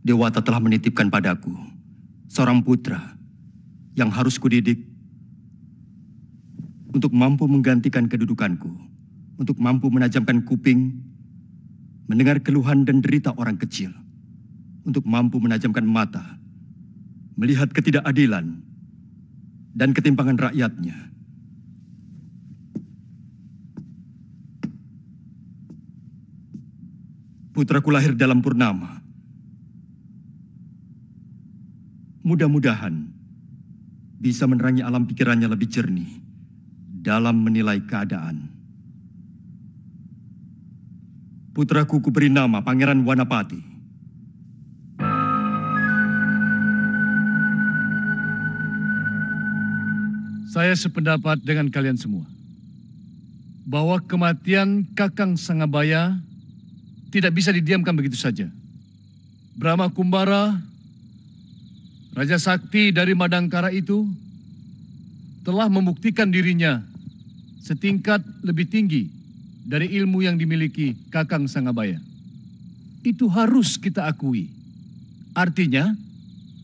Dewata telah menitipkan padaku seorang putra yang harus kudidik untuk mampu menggantikan kedudukanku, untuk mampu menajamkan kuping, mendengar keluhan dan derita orang kecil, untuk mampu menajamkan mata, melihat ketidakadilan dan ketimpangan rakyatnya. Putraku lahir dalam purnama. Mudah-mudahan bisa menerangi alam pikirannya lebih jernih dalam menilai keadaan. Putraku kuberi nama Pangeran Wanapati. Saya sependapat dengan kalian semua bahwa kematian Kakang Sangabaya tidak bisa didiamkan begitu saja. Brahma Kumbara, Raja Sakti dari Madangkara itu telah membuktikan dirinya setingkat lebih tinggi dari ilmu yang dimiliki Kakang Sangabaya. Itu harus kita akui. Artinya,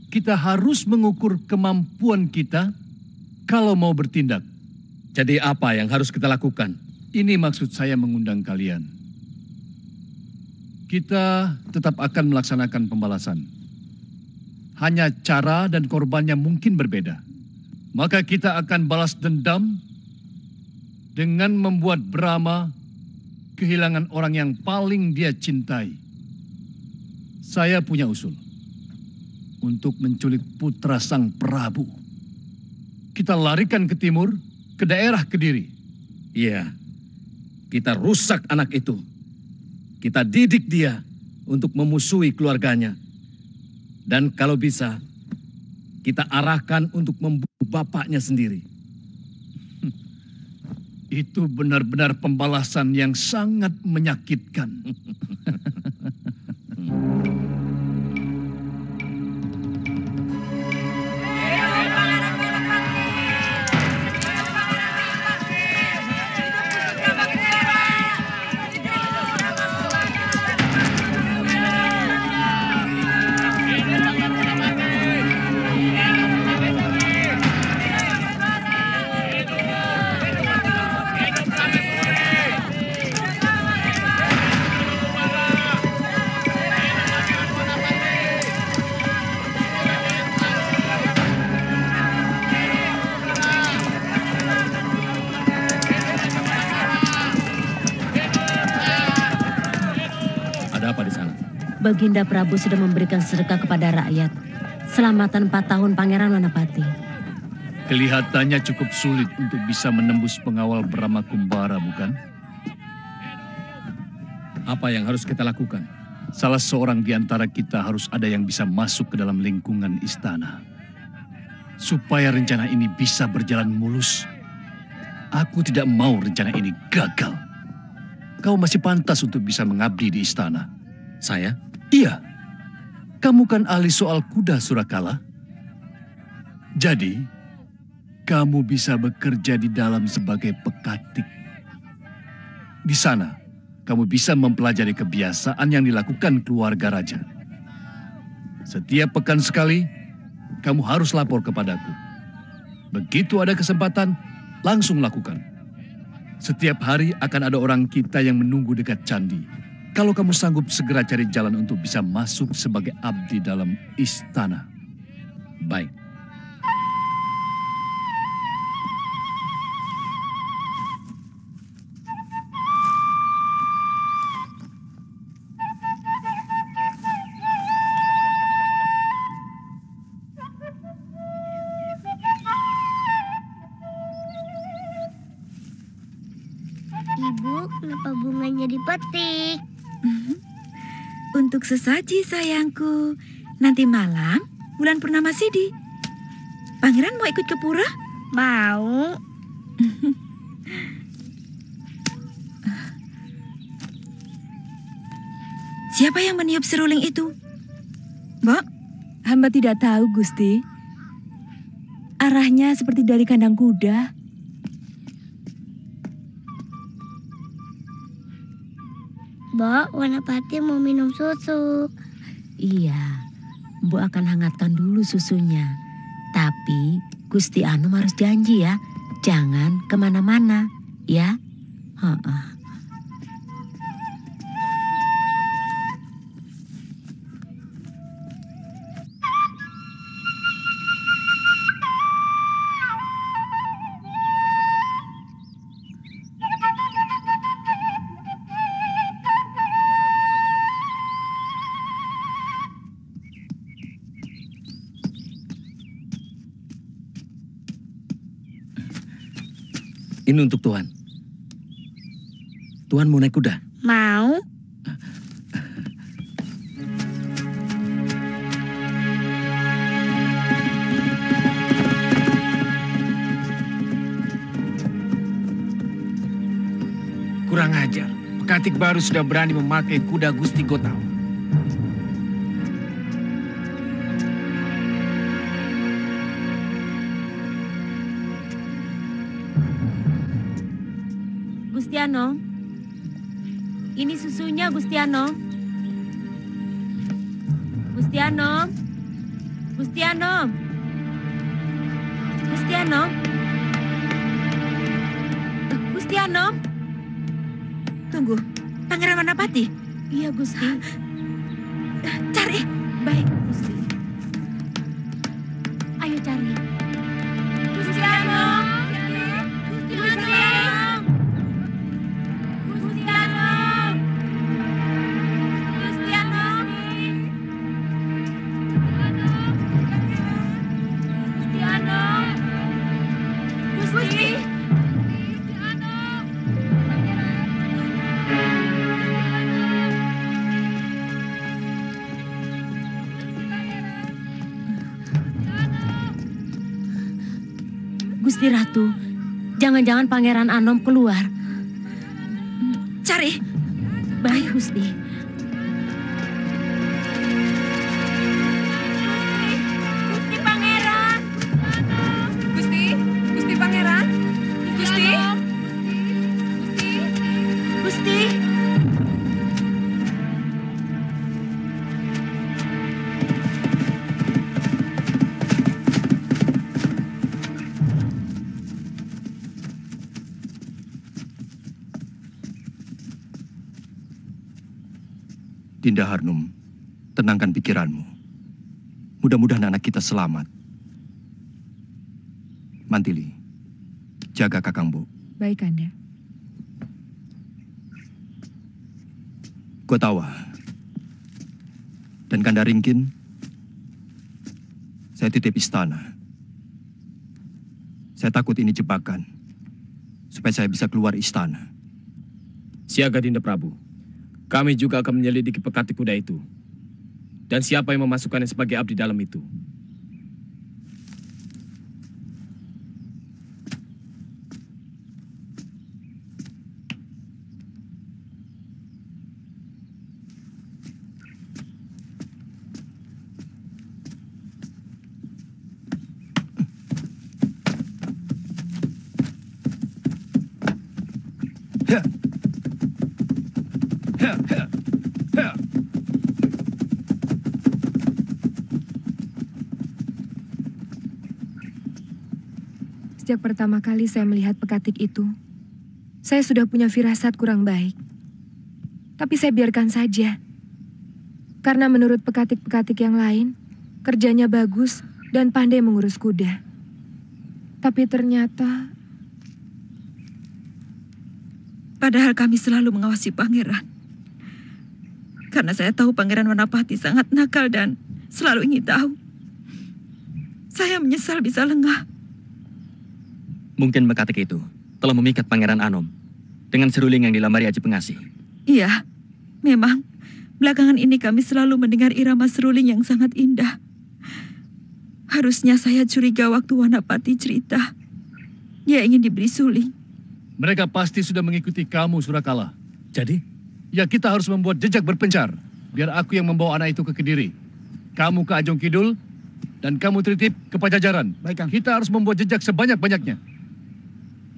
kita harus mengukur kemampuan kita kalau mau bertindak. Jadi apa yang harus kita lakukan? Ini maksud saya mengundang kalian. Kita tetap akan melaksanakan pembalasan. Hanya cara dan korbannya mungkin berbeda. Maka kita akan balas dendam dengan membuat Brahma kehilangan orang yang paling dia cintai. Saya punya usul untuk menculik putra Sang Prabu. Kita larikan ke timur, ke daerah Kediri. Iya, kita rusak anak itu. Kita didik dia untuk memusuhi keluarganya. Dan kalau bisa, kita arahkan untuk membunuh bapaknya sendiri. Itu benar-benar pembalasan yang sangat menyakitkan. Baginda Prabu sudah memberikan sedekah kepada rakyat. Selamatan 4 tahun Pangeran Wanapati. Kelihatannya cukup sulit untuk bisa menembus pengawal Brahma Kumbara, bukan? Apa yang harus kita lakukan? Salah seorang di antara kita harus ada yang bisa masuk ke dalam lingkungan istana. Supaya rencana ini bisa berjalan mulus. Aku tidak mau rencana ini gagal. Kau masih pantas untuk bisa mengabdi di istana. Saya? Iya, kamu kan ahli soal kuda Surakala. Jadi, kamu bisa bekerja di dalam sebagai pekatik. Di sana, kamu bisa mempelajari kebiasaan yang dilakukan keluarga raja. Setiap pekan sekali, kamu harus lapor kepadaku. Begitu ada kesempatan, langsung lakukan. Setiap hari akan ada orang kita yang menunggu dekat candi. Kalau kamu sanggup segera cari jalan untuk bisa masuk sebagai abdi dalam istana. Baik. Ibu, kenapa bunganya dipetik? Untuk sesaji sayangku. Nanti malam, bulan purnama Sidi. Pangeran mau ikut ke pura? Mau. Siapa yang meniup seruling itu? Mbak, hamba tidak tahu, Gusti. Arahnya seperti dari kandang kuda. Mbak, Wanapati mau minum susu. Iya, Bu akan hangatkan dulu susunya. Tapi Gusti Anom harus janji ya, jangan kemana-mana, ya. Heeh. Ini untuk Tuan. Tuan mau naik kuda? Mau? Kurang ajar. Pekatik baru sudah berani memakai kuda Gusti Gotawa. Gusti Anom, ini susunya Gusti Anom. Gusti Anom, Gusti Anom, Gusti Anom, Gusti Anom. Tunggu, Pangeran Wanapati. Iya Gusti. Cari. Baik Gusti. Ayo cari. Gusti Anom, Gusti Anom. Gusti Anom. Gusti Anom. Gusti Anom. Gusti. Gusti Ratu, jangan-jangan Pangeran Anom keluar. Cari. Baik Gusti. Gusti Pangeran. Gusti, Gusti Pangeran. Gusti. Gusti. Dinda Harnum, tenangkan pikiranmu. Mudah-mudahan anak kita selamat. Mantili, jaga Kakangbo. Baik, Kanda. Gotawa dan Kanda Ringkin, saya titip istana. Saya takut ini jebakan, supaya saya bisa keluar istana. Siaga Dinda Prabu. Kami juga akan menyelidiki pekatik kuda itu. Dan siapa yang memasukkannya sebagai abdi dalam itu. Ya. Ya, ya, ya. Sejak pertama kali saya melihat pekatik itu, saya sudah punya firasat kurang baik. Tapi saya biarkan saja. Karena menurut pekatik-pekatik yang lain, kerjanya bagus dan pandai mengurus kuda. Tapi ternyata... Padahal kami selalu mengawasi Pangeran. Karena saya tahu Pangeran Wanapati sangat nakal dan selalu ingin tahu. Saya menyesal bisa lengah. Mungkin pekatik itu telah memikat Pangeran Anom dengan seruling yang dilambari Aji Pengasih. Iya, memang belakangan ini kami selalu mendengar irama seruling yang sangat indah. Harusnya saya curiga waktu Wanapati cerita. Dia ingin diberi suling. Mereka pasti sudah mengikuti kamu, Surakala. Jadi? Ya, kita harus membuat jejak berpencar. Biar aku yang membawa anak itu ke Kediri. Kamu ke Ajong Kidul, dan kamu titip ke Pajajaran. Baik, Kang. Kita harus membuat jejak sebanyak-banyaknya.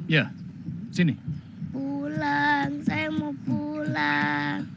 Ya, sini. Pulang, saya mau pulang.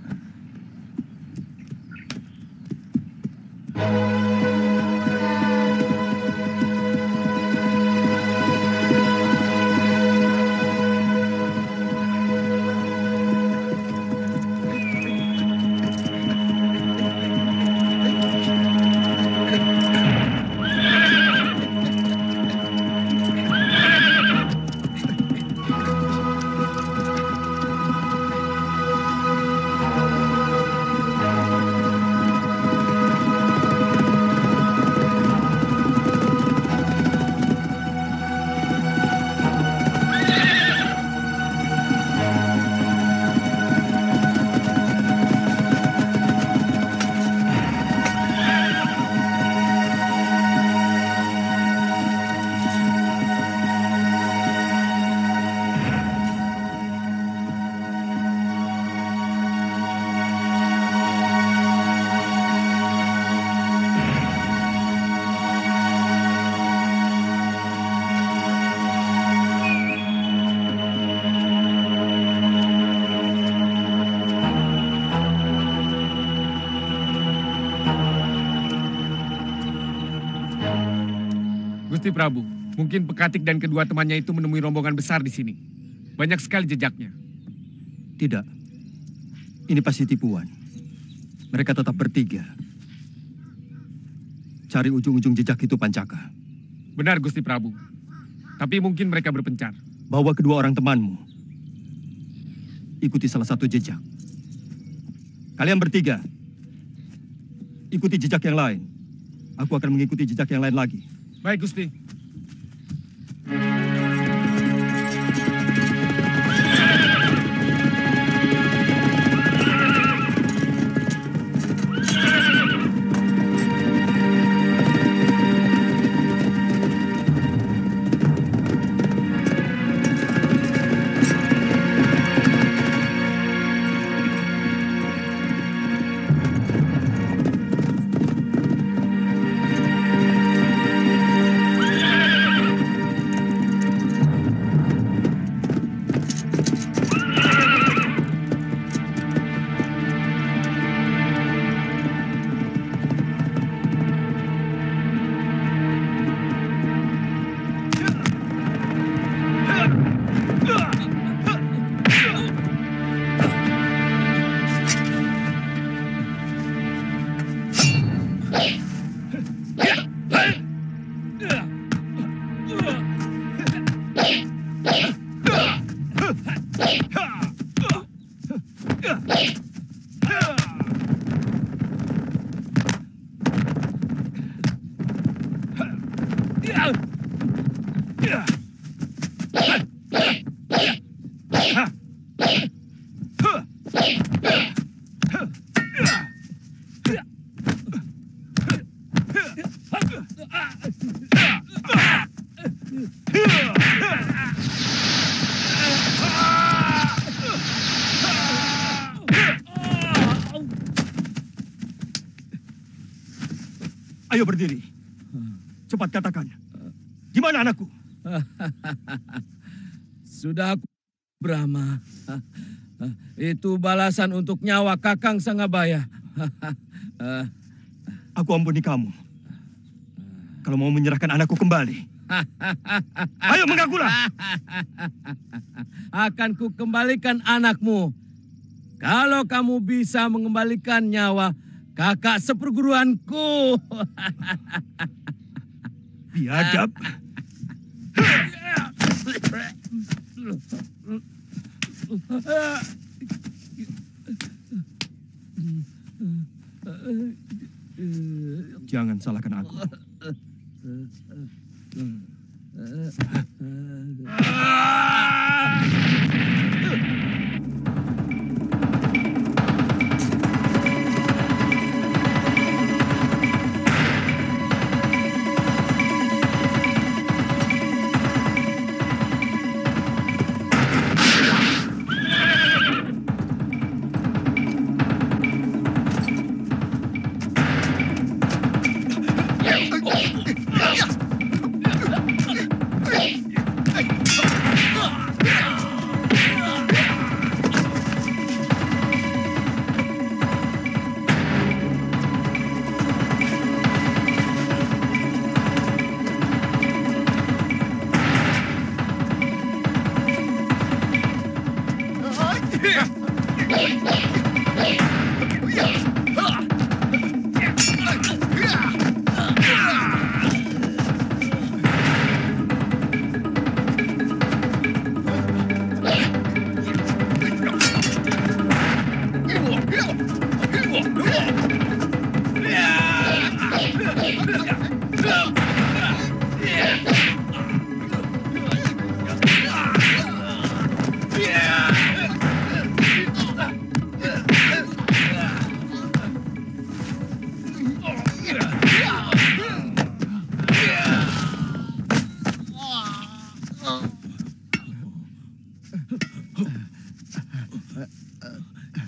Gusti Prabu, mungkin Pekatik dan kedua temannya itu menemui rombongan besar di sini. Banyak sekali jejaknya. Tidak. Ini pasti tipuan. Mereka tetap bertiga. Cari ujung-ujung jejak itu, Pancaka. Benar, Gusti Prabu. Tapi mungkin mereka berpencar. Bawa kedua orang temanmu. Ikuti salah satu jejak. Kalian bertiga, ikuti jejak yang lain. Aku akan mengikuti jejak yang lain lagi. Baik, Gusti. Ayo berdiri. Cepat katakan. Di mana anakku? Sudah aku, Brahma. Itu balasan untuk nyawa Kakang Sangabaya. Aku ampuni kamu. Kalau mau menyerahkan anakku kembali. Ayo mengakulah. Akan ku kembalikan anakmu. Kalau kamu bisa mengembalikan nyawa kakak seperguruanku. Biadab. Jangan salahkan aku.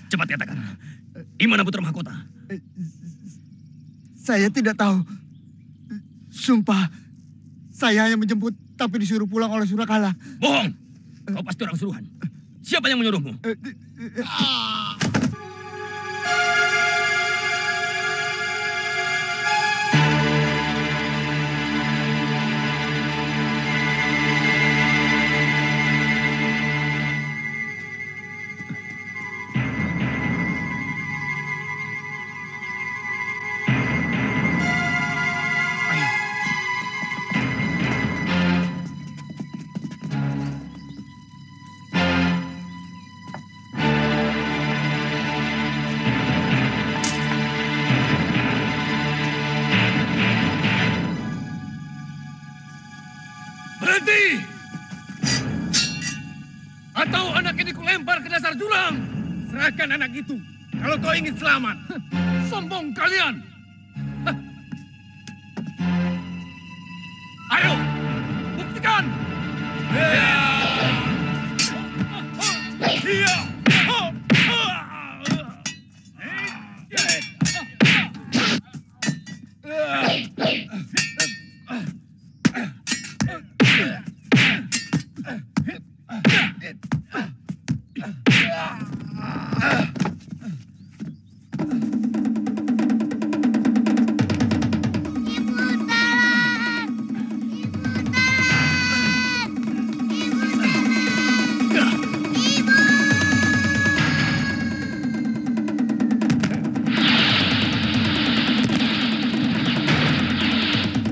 Cepat katakan, di mana putra mahkota? Saya tidak tahu. Sumpah, saya hanya menjemput tapi disuruh pulang oleh Surakala. Bohong! Kau pasti orang suruhan. Siapa yang menyuruhmu? Berhenti! Atau anak ini kulempar ke dasar jurang. Serahkan anak itu kalau kau ingin selamat. Sombong kalian! Ayo, buktikan!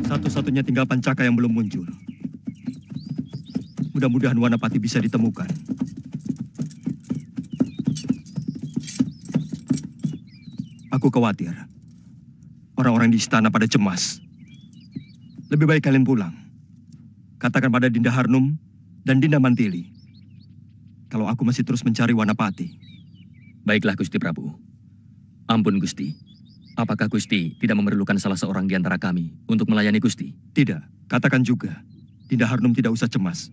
Satu-satunya tinggal Pancaka yang belum muncul. Mudah-mudahan Wanapati bisa ditemukan. Aku khawatir. Orang-orang di istana pada cemas. Lebih baik kalian pulang. Katakan pada Dinda Harnum dan Dinda Mantili. Kalau aku masih terus mencari Wanapati. Baiklah Gusti Prabu. Ampun Gusti. Apakah Gusti tidak memerlukan salah seorang di antara kami untuk melayani Gusti? Tidak. Katakan juga. Dinda Harnum tidak usah cemas.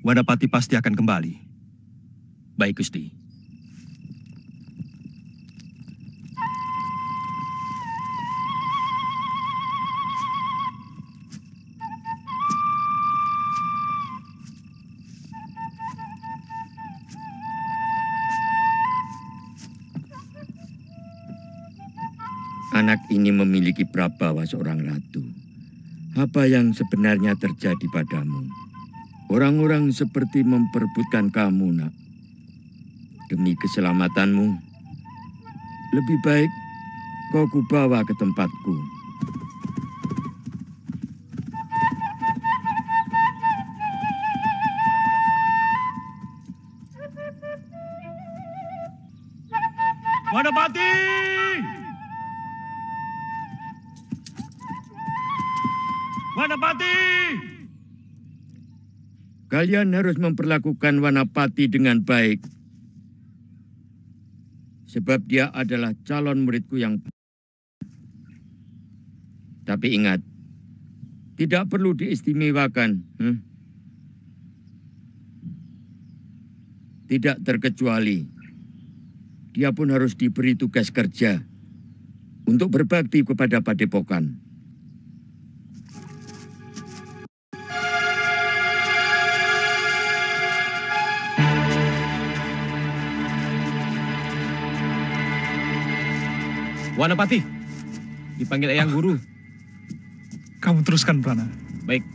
Wanapati pasti akan kembali. Baik Gusti. Anak ini memiliki prabawa seorang ratu. Apa yang sebenarnya terjadi padamu? Orang-orang seperti memperebutkan kamu, nak. Demi keselamatanmu, lebih baik kau kubawa ke tempatku. Wanapati! Wanapati! Kalian harus memperlakukan Wanapati dengan baik. Sebab dia adalah calon muridku yang... Tapi ingat, tidak perlu diistimewakan. Tidak terkecuali, dia pun harus diberi tugas kerja untuk berbakti kepada Padepokan. Wanapati, dipanggil Eyang Guru. Kamu teruskan, Prana. Baik.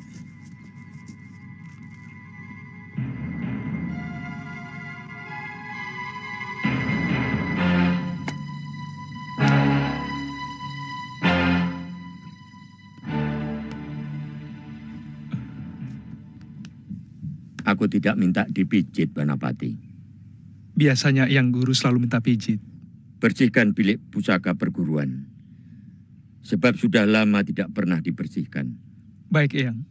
Aku tidak minta dipijit, Wanapati. Biasanya Eyang Guru selalu minta pijit. Bersihkan bilik pusaka perguruan. Sebab sudah lama tidak pernah dibersihkan. Baik, Eyang.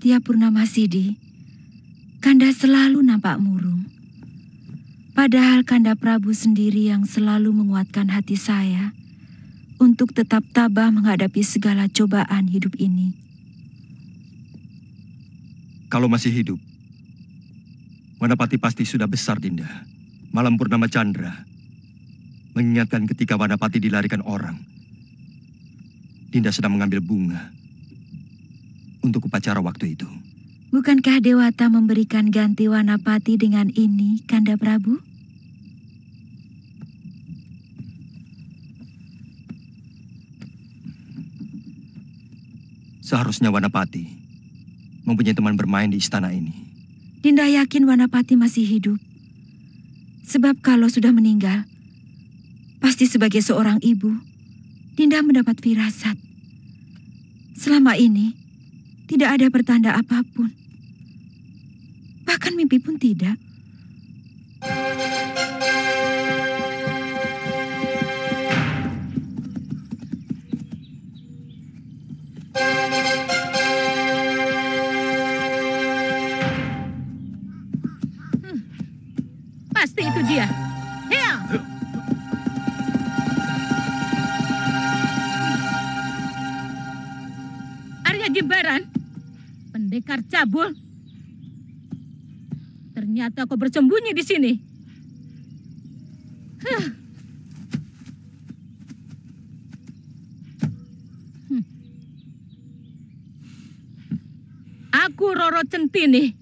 Setiap purnama Sidi, Kanda selalu nampak murung. Padahal Kanda Prabu sendiri yang selalu menguatkan hati saya untuk tetap tabah menghadapi segala cobaan hidup ini. Kalau masih hidup, Wanapati pasti sudah besar, Dinda. Malam purnama Chandra mengingatkan ketika Wanapati dilarikan orang. Dinda sedang mengambil bunga untuk upacara waktu itu. Bukankah Dewata memberikan ganti Wanapati dengan ini, Kanda Prabu? Seharusnya Wanapati mempunyai teman bermain di istana ini. Dinda yakin Wanapati masih hidup. Sebab kalau sudah meninggal, Pasti sebagai seorang ibu, Dinda mendapat firasat. Selama ini, tidak ada pertanda apapun. Bahkan mimpi pun tidak. Pasti itu dia. Ya. Arya Jimbaran, pendekar cabul. Ternyata kau bersembunyi di sini. Aku Roro Centini,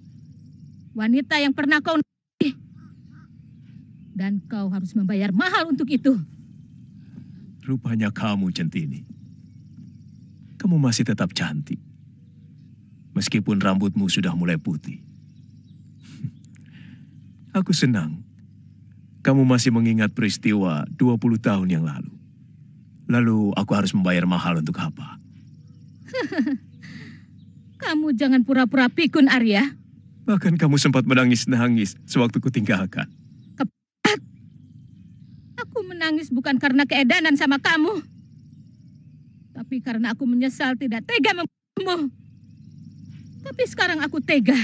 wanita yang pernah kau nikahi. Dan kau harus membayar mahal untuk itu. Rupanya kamu, Centini. Kamu masih tetap cantik. Meskipun rambutmu sudah mulai putih. Aku senang. Kamu masih mengingat peristiwa 20 tahun yang lalu. Lalu aku harus membayar mahal untuk apa? Kamu jangan pura-pura pikun, Arya. Bahkan kamu sempat menangis-nangis sewaktu kutinggalkan. Aku menangis bukan karena keedanan sama kamu. Tapi karena aku menyesal tidak tega membunuhmu. Tapi sekarang aku tega.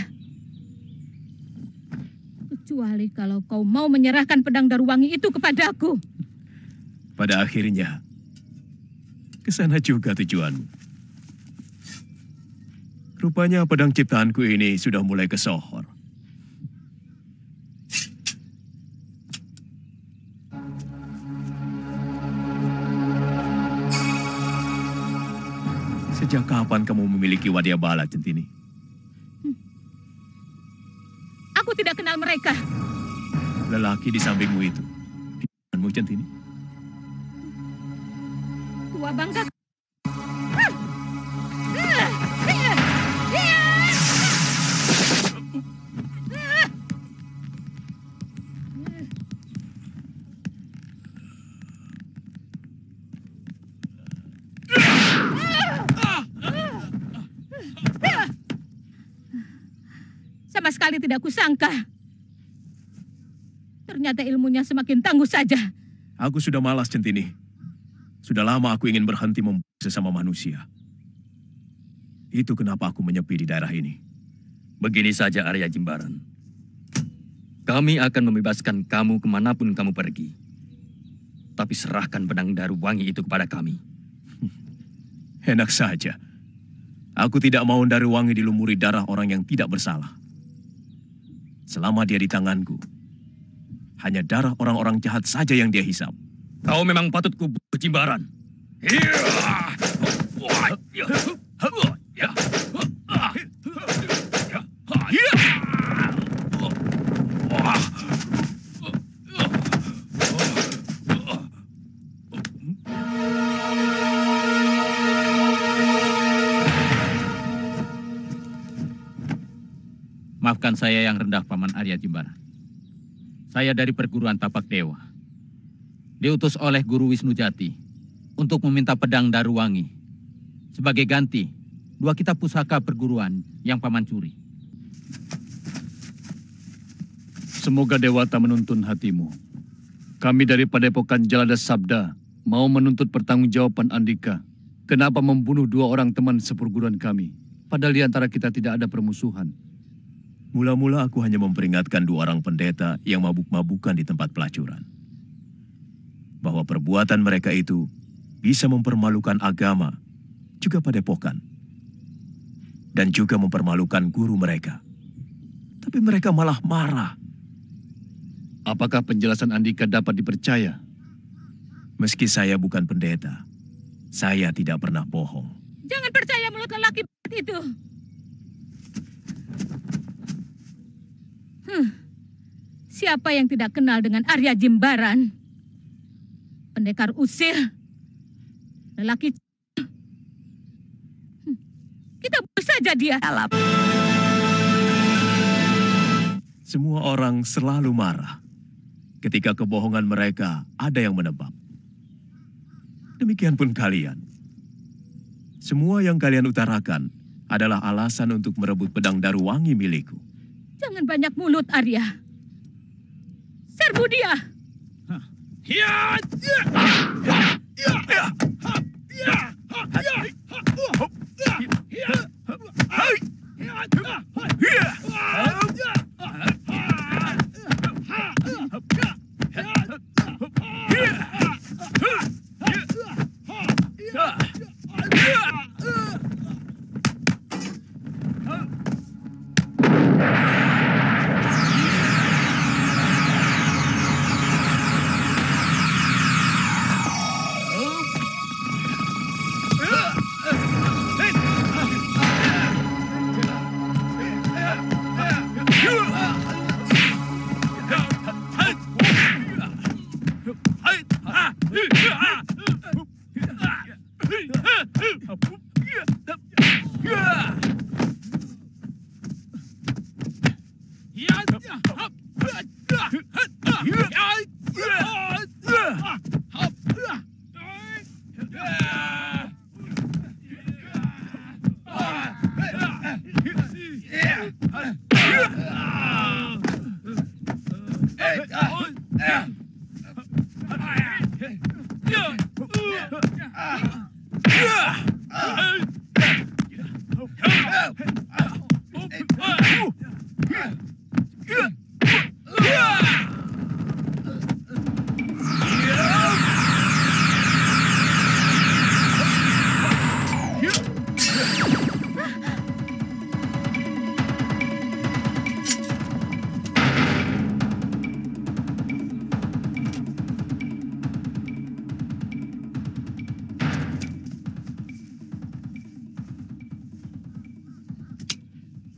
Kecuali kalau kau mau menyerahkan pedang Daruwangi itu kepadaku. Pada akhirnya, ke sana juga tujuanmu. Rupanya pedang ciptaanku ini sudah mulai kesohor. Sejak kapan kamu memiliki wadyabala, Centini? Aku tidak kenal mereka. Lelaki di sampingmu itu, pikiranmu, Centini? Tua bangga. Sama sekali tidak kusangka. Ternyata ilmunya semakin tangguh saja. Aku sudah malas, Centini. Sudah lama aku ingin berhenti membunuh sesama manusia. Itu kenapa aku menyepi di daerah ini. Begini saja, Arya Jimbaran. Kami akan membebaskan kamu kemanapun kamu pergi. Tapi serahkan pedang Daruwangi itu kepada kami. Enak saja. Aku tidak mau Daruwangi dilumuri darah orang yang tidak bersalah. Selama dia di tanganku, hanya darah orang-orang jahat saja yang dia hisap. Kau memang patut kubunuh, Jimbaran. Maafkan saya yang rendah, Paman Arya Jimbaran. Saya dari perguruan Tapak Dewa. Diutus oleh Guru Wisnu Jati untuk meminta pedang Daruwangi. Sebagai ganti, 2 kitab pusaka perguruan yang Paman curi. Semoga Dewata menuntun hatimu. Kami dari Padepokan Jalada Sabda mau menuntut pertanggungjawaban Andika. Kenapa membunuh 2 orang teman seperguruan kami? Padahal di antara kita tidak ada permusuhan. Mula-mula aku hanya memperingatkan 2 orang pendeta yang mabuk-mabukan di tempat pelacuran. Bahwa perbuatan mereka itu bisa mempermalukan agama, juga padepokan. Dan juga mempermalukan guru mereka. Tapi mereka malah marah. Apakah penjelasan Andika dapat dipercaya? Meski saya bukan pendeta, saya tidak pernah bohong. Jangan percaya mulut lelaki itu. Siapa yang tidak kenal dengan Arya Jimbaran? Pendekar usil. Lelaki. Kita bunuh saja dia. Semua orang selalu marah ketika kebohongan mereka ada yang menebak. Demikian pun kalian. Semua yang kalian utarakan adalah alasan untuk merebut pedang Daruwangi milikku. Jangan banyak mulut, Arya. Serbu dia!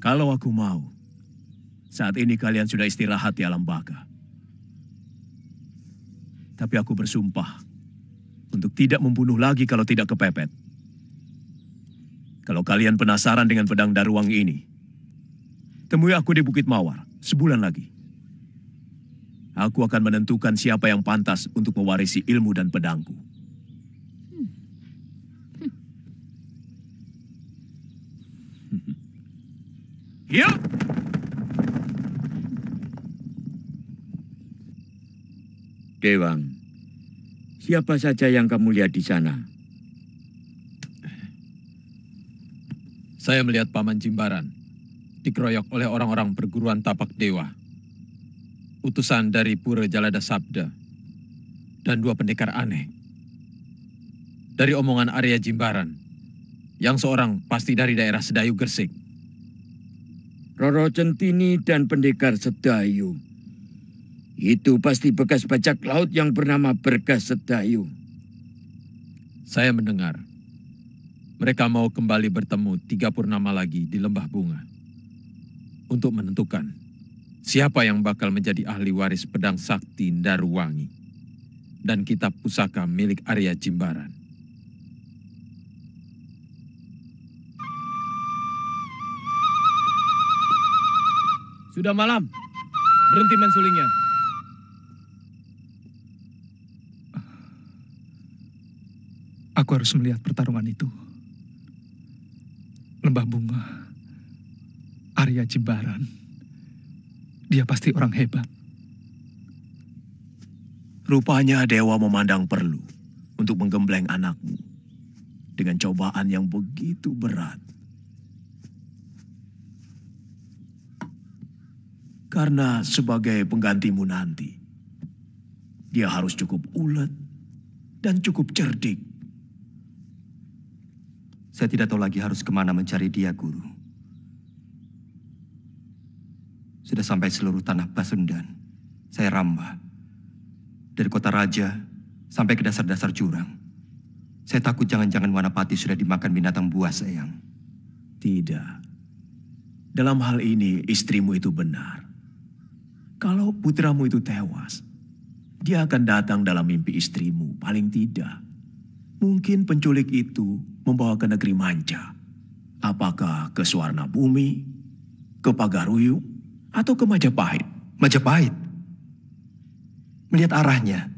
Kalau aku mau, saat ini kalian sudah istirahat di alam baka. Tapi aku bersumpah untuk tidak membunuh lagi kalau tidak kepepet. Kalau kalian penasaran dengan pedang Daruwangi ini, temui aku di Bukit Mawar sebulan lagi. Aku akan menentukan siapa yang pantas untuk mewarisi ilmu dan pedangku. Ya. Dewang, siapa saja yang kamu lihat di sana? Saya melihat Paman Jimbaran dikeroyok oleh orang-orang perguruan tapak dewa. Utusan dari Pura Jalada Sabda dan 2 pendekar aneh. Dari omongan Arya Jimbaran, yang seorang pasti dari daerah Sedayu Gersik. Roro Centini dan pendekar Sedayu. Itu pasti bekas bajak laut yang bernama Bergas Sedayu. Saya mendengar mereka mau kembali bertemu 3 purnama lagi di Lembah Bunga untuk menentukan siapa yang bakal menjadi ahli waris pedang sakti Daruwangi dan kitab pusaka milik Arya Jimbaran. Sudah malam. Berhenti mensulingnya. Aku harus melihat pertarungan itu. Lembah Bunga, Arya Jimbaran. Dia pasti orang hebat. Rupanya dewa memandang perlu untuk menggembleng anakmu dengan cobaan yang begitu berat. Karena sebagai penggantimu nanti, dia harus cukup ulet dan cukup cerdik. Saya tidak tahu lagi harus kemana mencari dia, Guru. Sudah sampai seluruh tanah Pasundan. Saya rambah. Dari kota raja sampai ke dasar-dasar jurang. Saya takut jangan-jangan Wanapati sudah dimakan binatang buas, Eyang. Tidak. Dalam hal ini istrimu itu benar. Kalau putramu itu tewas, dia akan datang dalam mimpi istrimu, paling tidak. Mungkin penculik itu membawa ke negeri manca. Apakah ke Suwarna Bumi, ke Pagaruyung, atau ke Majapahit? Majapahit? Melihat arahnya,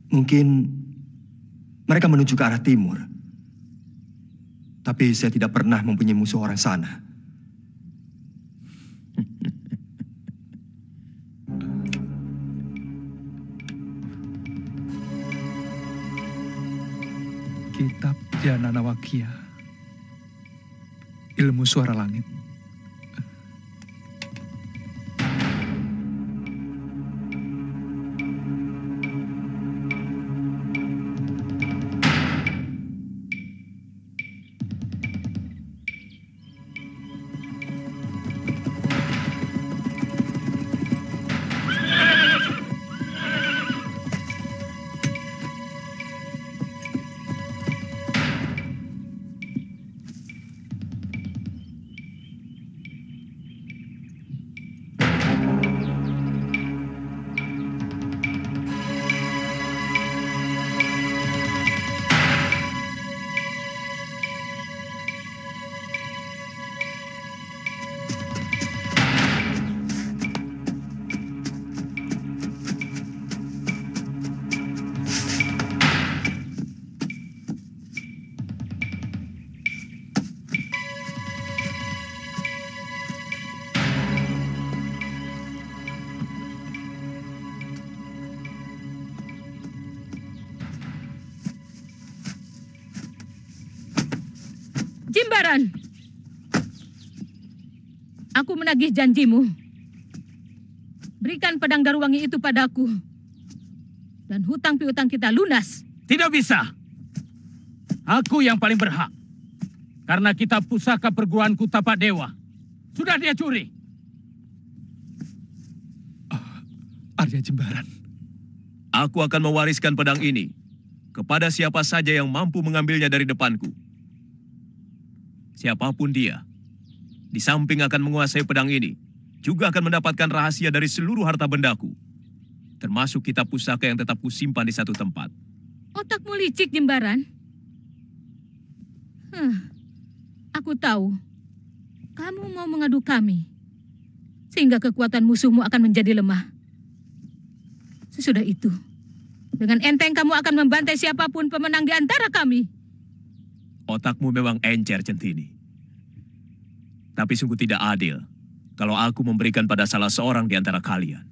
mungkin Mereka menuju ke arah timur. Tapi saya tidak pernah mempunyai musuh orang sana. Kitab Jananawakia. Ilmu suara langit. Jimbaran, aku menagih janjimu. Berikan pedang Daruwangi itu padaku. Dan hutang piutang kita lunas. Tidak bisa. Aku yang paling berhak. Karena kitab pusaka perguruanku Tapak Dewa. Sudah dia curi. Arya Jimbaran. Aku akan mewariskan pedang ini kepada siapa saja yang mampu mengambilnya dari depanku. Siapapun dia, di samping akan menguasai pedang ini, juga akan mendapatkan rahasia dari seluruh harta bendaku, termasuk kitab pusaka yang tetap kusimpan di satu tempat. Otakmu licik, Jimbaran. Aku tahu, kamu mau mengadu kami, sehingga kekuatan musuhmu akan menjadi lemah. Sesudah itu, dengan enteng kamu akan membantai siapapun pemenang di antara kami. Otakmu memang encer, Centini. Tapi sungguh tidak adil kalau aku memberikan pada salah seorang di antara kalian.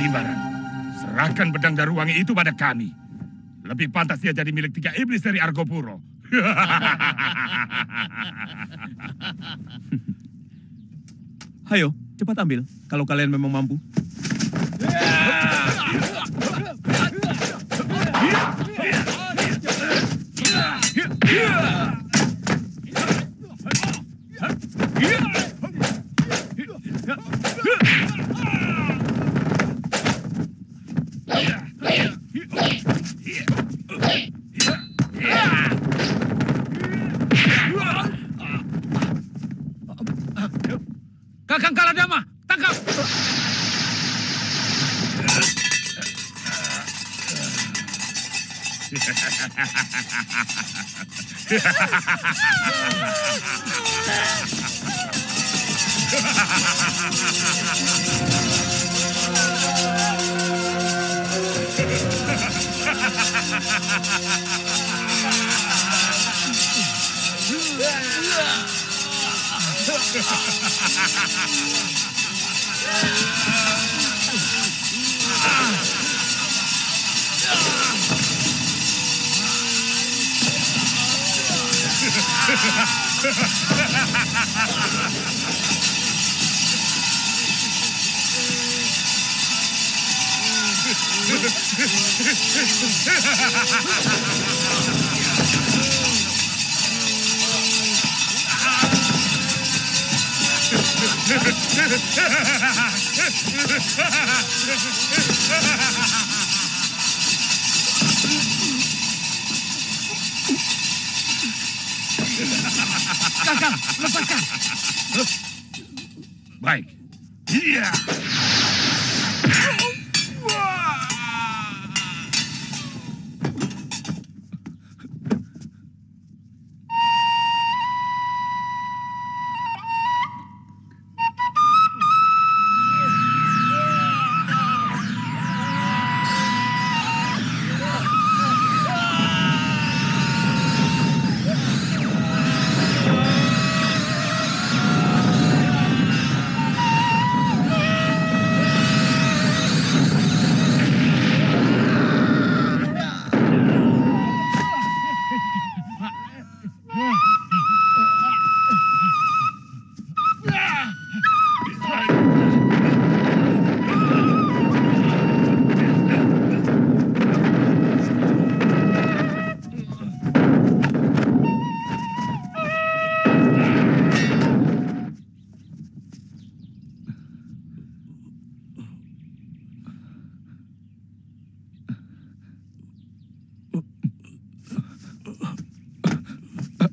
Jimbaran, serahkan pedang Daruwangi itu pada kami. Lebih pantas dia jadi milik 3 iblis dari Argopuro. Hayo, cepat ambil kalau kalian memang mampu. Kakang Kaladama, tangkap! Kakak, lepaskan. Baik. Iya.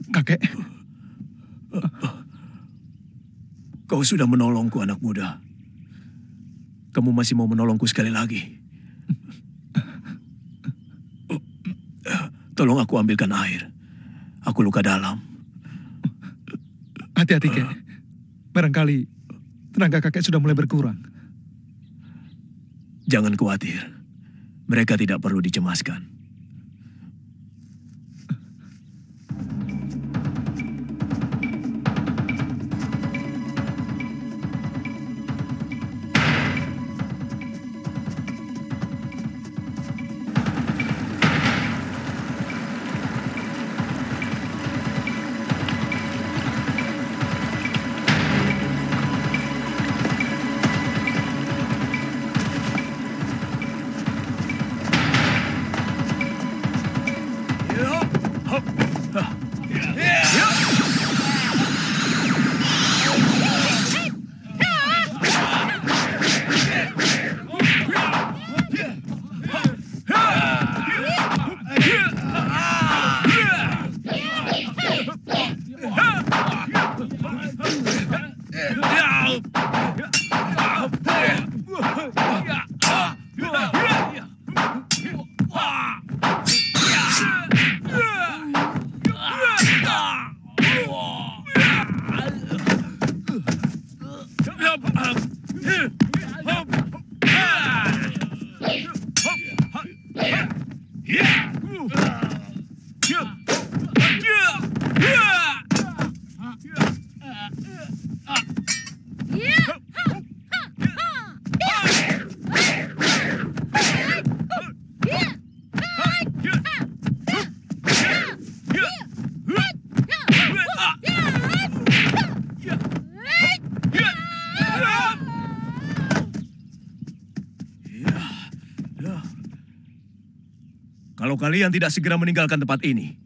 Kakek. Kau sudah menolongku, anak muda. Kamu masih mau menolongku sekali lagi? Tolong aku ambilkan air. Aku luka dalam. Hati-hati, Kek. Barangkali tenaga kakek sudah mulai berkurang. Jangan khawatir. Mereka tidak perlu dicemaskan. Kalau kalian tidak segera meninggalkan tempat ini,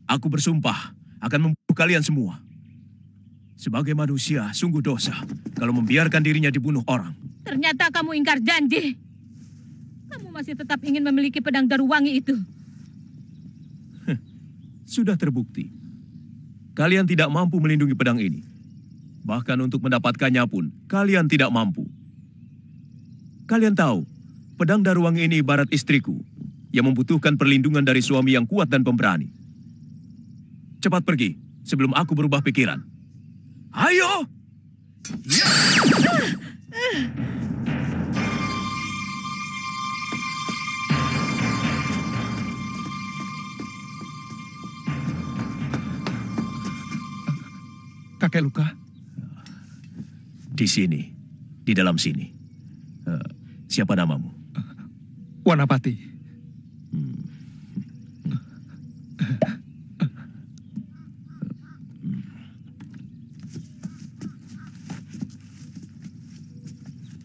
aku bersumpah akan membunuh kalian semua. Sebagai manusia, sungguh dosa kalau membiarkan dirinya dibunuh orang. Ternyata kamu ingkar janji. Kamu masih tetap ingin memiliki pedang Daruwangi itu. Sudah terbukti. Kalian tidak mampu melindungi pedang ini. Bahkan untuk mendapatkannya pun, kalian tidak mampu. Kalian tahu, pedang Daruwangi ini ibarat istriku yang membutuhkan perlindungan dari suami yang kuat dan pemberani. Cepat pergi sebelum aku berubah pikiran. Ayo! Kakek luka. Di sini, di dalam sini. Siapa namamu? Wanapati.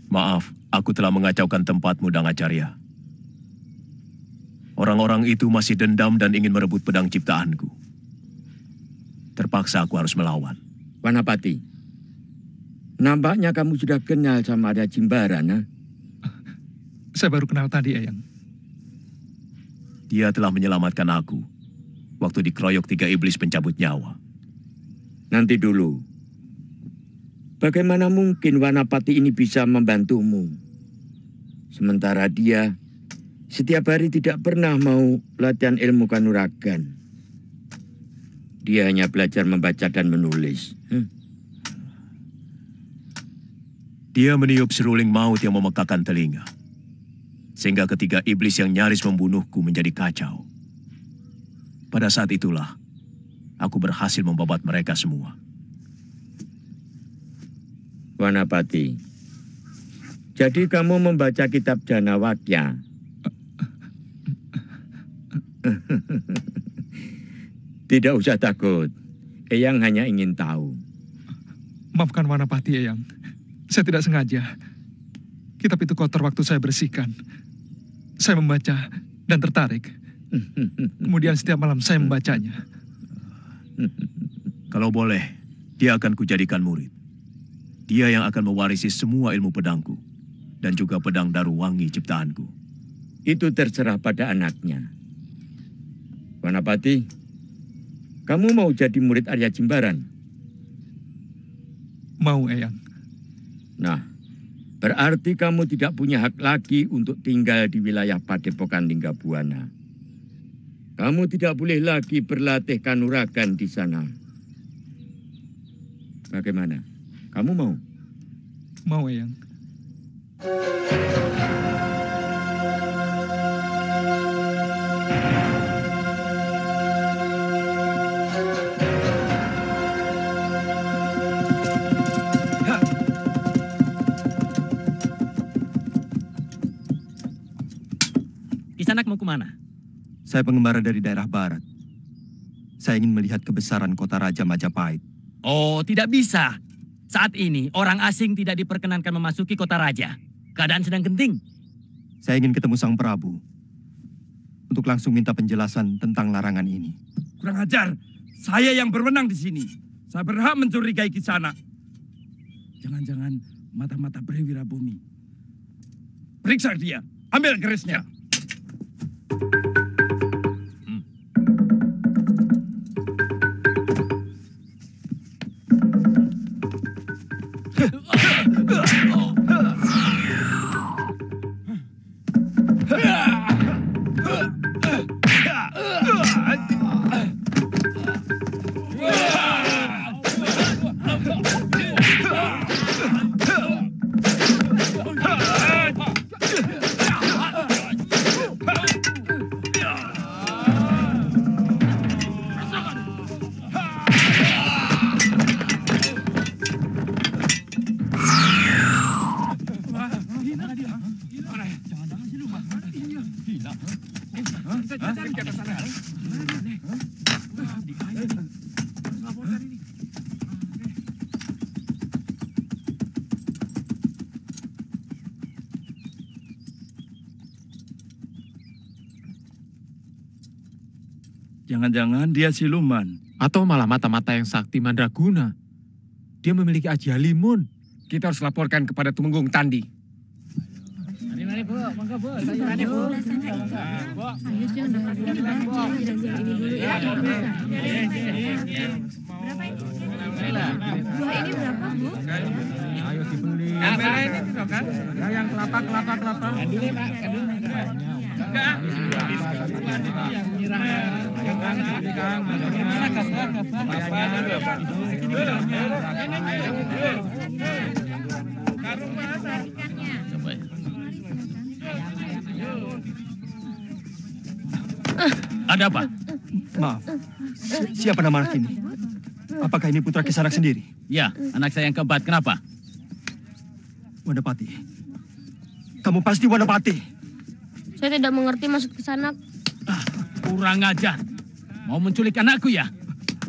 Maaf, aku telah mengacaukan tempatmu, Dangacarya. Orang-orang itu masih dendam dan ingin merebut pedang ciptaanku. Terpaksa aku harus melawan. Wanapati, nampaknya kamu sudah kenal sama Arya Jimbaran, ha? Saya baru kenal tadi, Eyang. Dia telah menyelamatkan aku waktu dikeroyok 3 iblis pencabut nyawa. Nanti dulu. Bagaimana mungkin Wanapati ini bisa membantumu? Sementara dia setiap hari tidak pernah mau latihan ilmu kanuragan. Dia hanya belajar membaca dan menulis. Dia meniup seruling maut yang memekakan telinga. Sehingga ketiga iblis yang nyaris membunuhku menjadi kacau. Pada saat itulah, aku berhasil membabat mereka semua. Wanapati, jadi kamu membaca kitab Janawakya? Tidak usah takut, Eyang hanya ingin tahu. Maafkan Wanapati, Eyang. Saya tidak sengaja. Kitab itu kotor waktu saya bersihkan. Saya membaca dan tertarik. Kemudian setiap malam saya membacanya. Kalau boleh, dia akan kujadikan murid. Dia yang akan mewarisi semua ilmu pedangku. Dan juga pedang Daruwangi ciptaanku. Itu terserah pada anaknya. Wanapati, kamu mau jadi murid Arya Jimbaran? Mau, Eyang. Nah, berarti kamu tidak punya hak lagi untuk tinggal di wilayah Padepokan Linggabuana. Kamu tidak boleh lagi berlatih kanuragan di sana. Bagaimana? Kamu mau? Mau, Eyang. Kisanak mau kemana? Saya pengembara dari daerah barat. Saya ingin melihat kebesaran kota Raja Majapahit. Oh, tidak bisa. Saat ini orang asing tidak diperkenankan memasuki kota raja. Keadaan sedang genting. Saya ingin ketemu Sang Prabu untuk langsung minta penjelasan tentang larangan ini. Kurang ajar. Saya yang berwenang di sini. Saya berhak mencurigai Kisanak. Jangan-jangan mata-mata Brewira Bumi. Periksa dia. Ambil kerisnya. Jangan-jangan dia siluman. Atau malah mata-mata yang sakti mandraguna. Dia memiliki aji halimun. Kita harus laporkan kepada Tumenggung Tandi. Mari Bu, monggo Bu. Mari Bu. Buah ini berapa, Bu? Ayo dibeli. Yang merah ini juga kan? Yang kelapa. Kandungan, Pak. Enggak. Yang merah. Yang kanan, Kang. Ada apa? Maaf, siapa nama anak ini? Apakah ini putra Kisanak sendiri? Ya, anak saya yang keempat. Kenapa? Wanapati. Kamu pasti Wanapati. Saya tidak mengerti maksud Kisanak. Kurang ajar. Mau menculik anakku ya?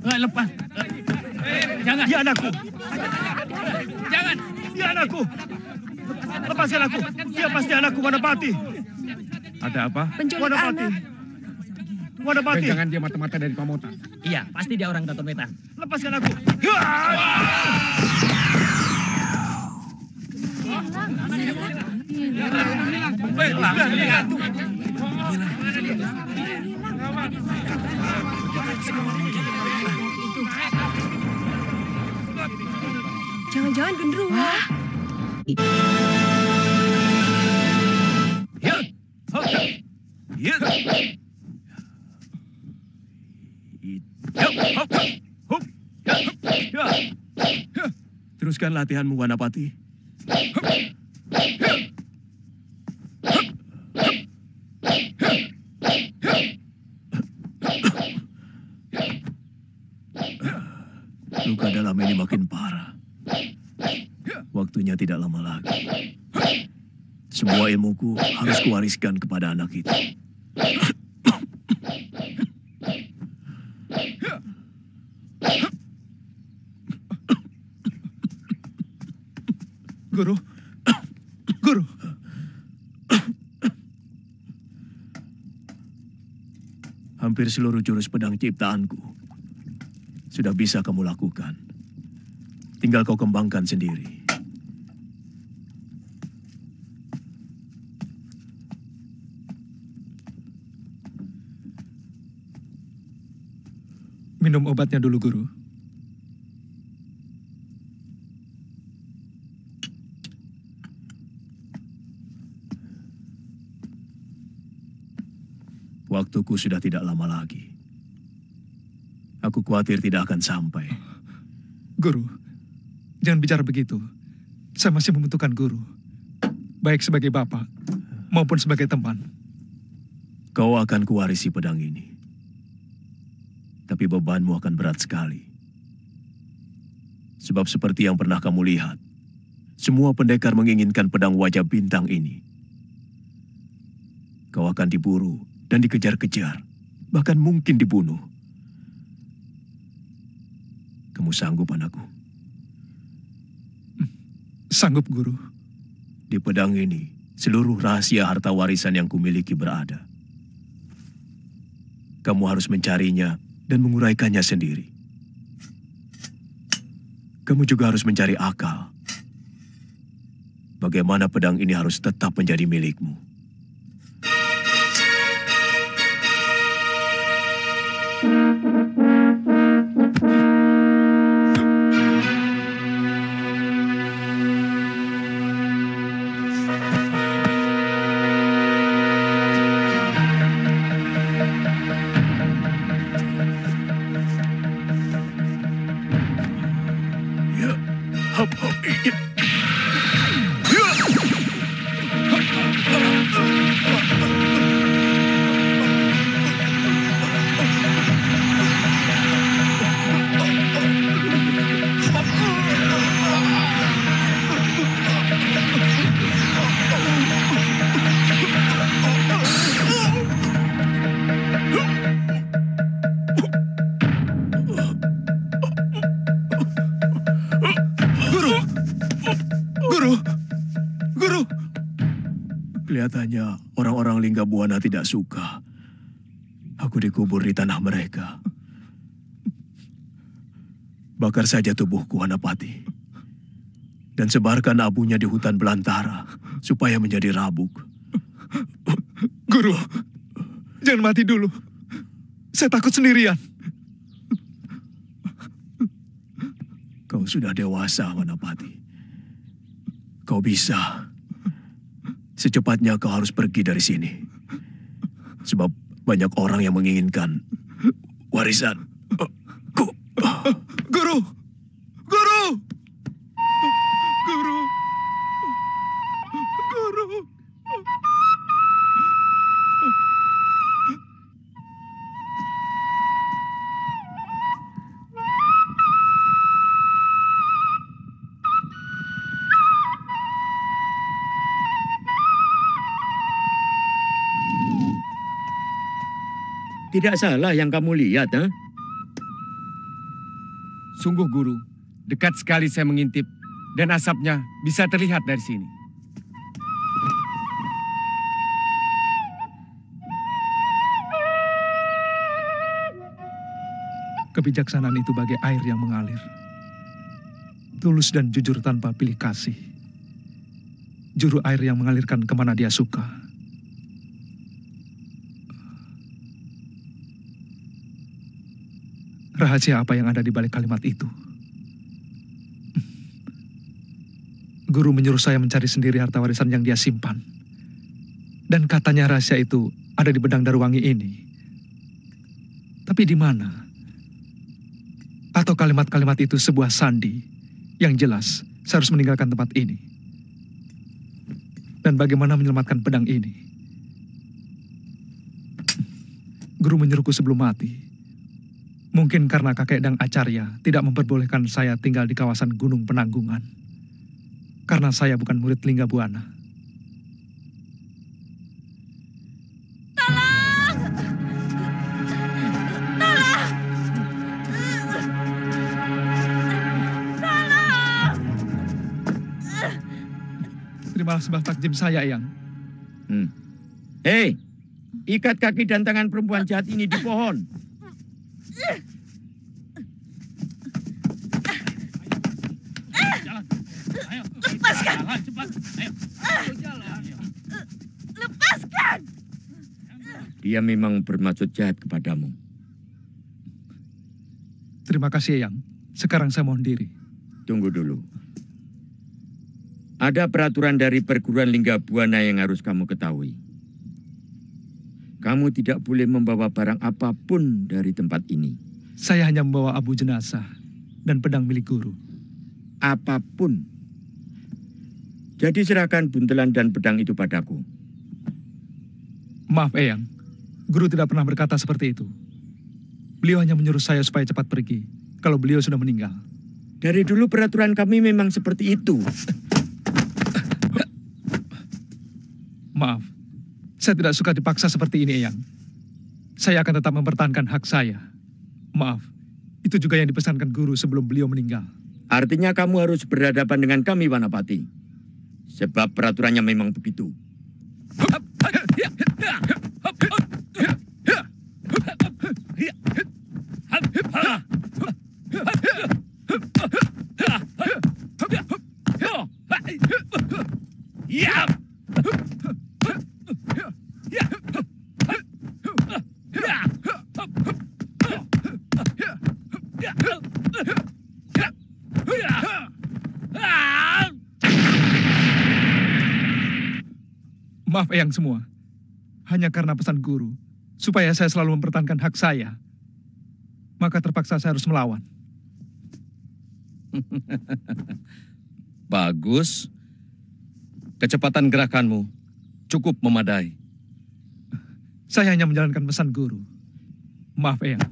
Lepas. Jangan. Dia anakku. Jangan. Dia anakku. Lepaskan aku. Dia pasti anakku, Wanapati. Ada apa? Penculik Wanapati. anak. Wanapati. Jangan dia mata-mata dari Pamota. Iya, pasti dia orang Dato Metan. Lepaskan aku. Jangan-jangan genderuwo. Teruskan latihanmu, Wanapati. Luka dalam ini makin parah. Waktunya tidak lama lagi. Semua ilmuku harus kuwariskan kepada anak itu. Guru. Guru. Hampir seluruh jurus pedang ciptaanku sudah bisa kamu lakukan. Tinggal kau kembangkan sendiri. Minum obatnya dulu, Guru. Waktuku sudah tidak lama lagi. Aku khawatir tidak akan sampai. Guru, jangan bicara begitu. Saya masih membutuhkan guru. Baik sebagai bapak maupun sebagai teman. Kau akan kuwarisi pedang ini. Tapi bebanmu akan berat sekali. Sebab seperti yang pernah kamu lihat, semua pendekar menginginkan pedang wajah bintang ini. Kau akan diburu dan dikejar-kejar, bahkan mungkin dibunuh. Kamu sanggup, anakku? Sanggup, Guru. Di pedang ini, seluruh rahasia harta warisan yang kumiliki berada. Kamu harus mencarinya dan menguraikannya sendiri. Kamu juga harus mencari akal. Bagaimana pedang ini harus tetap menjadi milikmu. Kelihatannya orang-orang Linggabuana tidak suka aku dikubur di tanah mereka. Bakar saja tubuhku, Wanapati. Dan sebarkan abunya di hutan belantara supaya menjadi rabuk. Guru, jangan mati dulu. Saya takut sendirian. Kau sudah dewasa, Wanapati. Kau bisa. Secepatnya kau harus pergi dari sini. Sebab banyak orang yang menginginkan warisan. Guru! Guru! Guru! Guru! Tidak salah yang kamu lihat, ha? Sungguh Guru, dekat sekali saya mengintip dan asapnya bisa terlihat dari sini. Kebijaksanaan itu bagai air yang mengalir. Tulus dan jujur tanpa pilih kasih. Juru air yang mengalirkan kemana dia suka. Rahasia apa yang ada di balik kalimat itu? Guru menyuruh saya mencari sendiri harta warisan yang dia simpan. Dan katanya rahasia itu ada di Pedang Daruwangi ini. Tapi di mana? Atau kalimat-kalimat itu sebuah sandi yang jelas saya harus meninggalkan tempat ini. Dan bagaimana menyelamatkan pedang ini? Guru menyuruhku sebelum mati. Mungkin karena kakek Dang Acarya tidak memperbolehkan saya tinggal di kawasan Gunung Penanggungan. Karena saya bukan murid Linggabuana. Terimalah sembah takjim saya, Eyang. Hei, ikat kaki dan tangan perempuan jahat ini di pohon. Lepaskan! Lepaskan! Dia memang bermaksud jahat kepadamu. Terima kasih, Eyang. Sekarang saya mohon diri. Tunggu dulu. Ada peraturan dari perguruan Linggabuana yang harus kamu ketahui. Kamu tidak boleh membawa barang apapun dari tempat ini. Saya hanya membawa abu jenazah dan pedang milik guru. Apapun. Jadi serahkan buntelan dan pedang itu padaku. Maaf, Eyang. Guru tidak pernah berkata seperti itu. Beliau hanya menyuruh saya supaya cepat pergi kalau beliau sudah meninggal. Dari dulu peraturan kami memang seperti itu. Maaf, saya tidak suka dipaksa seperti ini, Eyang. Saya akan tetap mempertahankan hak saya. Maaf, itu juga yang dipesankan guru sebelum beliau meninggal. Artinya kamu harus berhadapan dengan kami, Wanapati. Sebab peraturannya memang begitu. Maaf, Eyang semua. Hanya karena pesan guru, supaya saya selalu mempertahankan hak saya, maka terpaksa saya harus melawan. Bagus. Kecepatan gerakanmu cukup memadai. Saya hanya menjalankan pesan guru. Maaf, Eyang.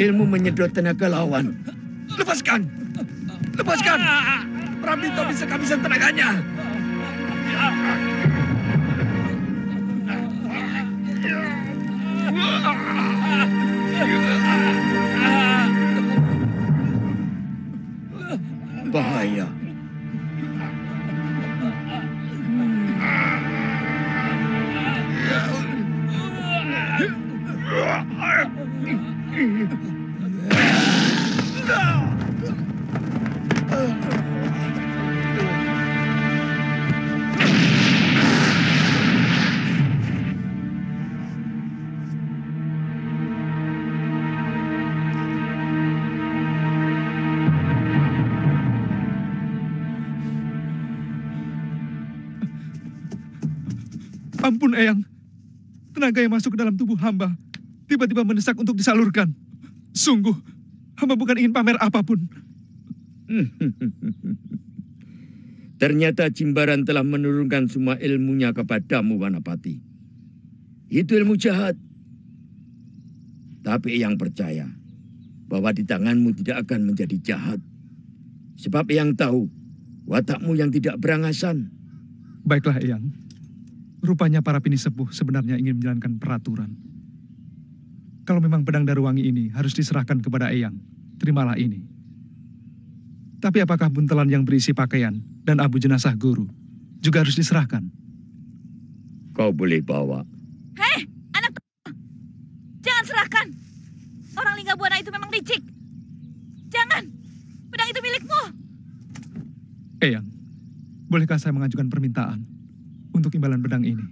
Ilmu menyedot tenaga lawan. Lepaskan! Lepaskan! Prambito bisa kehabisan tenaganya. Bahaya. Ampun, Eyang. Tenaga yang masuk ke dalam tubuh hamba tiba-tiba mendesak untuk disalurkan. Sungguh, hamba bukan ingin pamer apapun. Ternyata Jimbaran telah menurunkan semua ilmunya kepadamu, Wanapati. Itu ilmu jahat. Tapi Eyang percaya bahwa di tanganmu tidak akan menjadi jahat. Sebab Eyang tahu watakmu yang tidak berangasan. Baiklah, Eyang. Rupanya para pinisepuh sebenarnya ingin menjalankan peraturan. Kalau memang pedang Daruwangi ini harus diserahkan kepada Eyang, terimalah ini. Tapi apakah buntelan yang berisi pakaian dan abu jenazah guru juga harus diserahkan? Kau boleh bawa. Hei, anak jangan serahkan. Orang Lingga Buana itu memang licik. Jangan, pedang itu milikmu. Eyang, bolehkah saya mengajukan permintaan untuk imbalan pedang ini?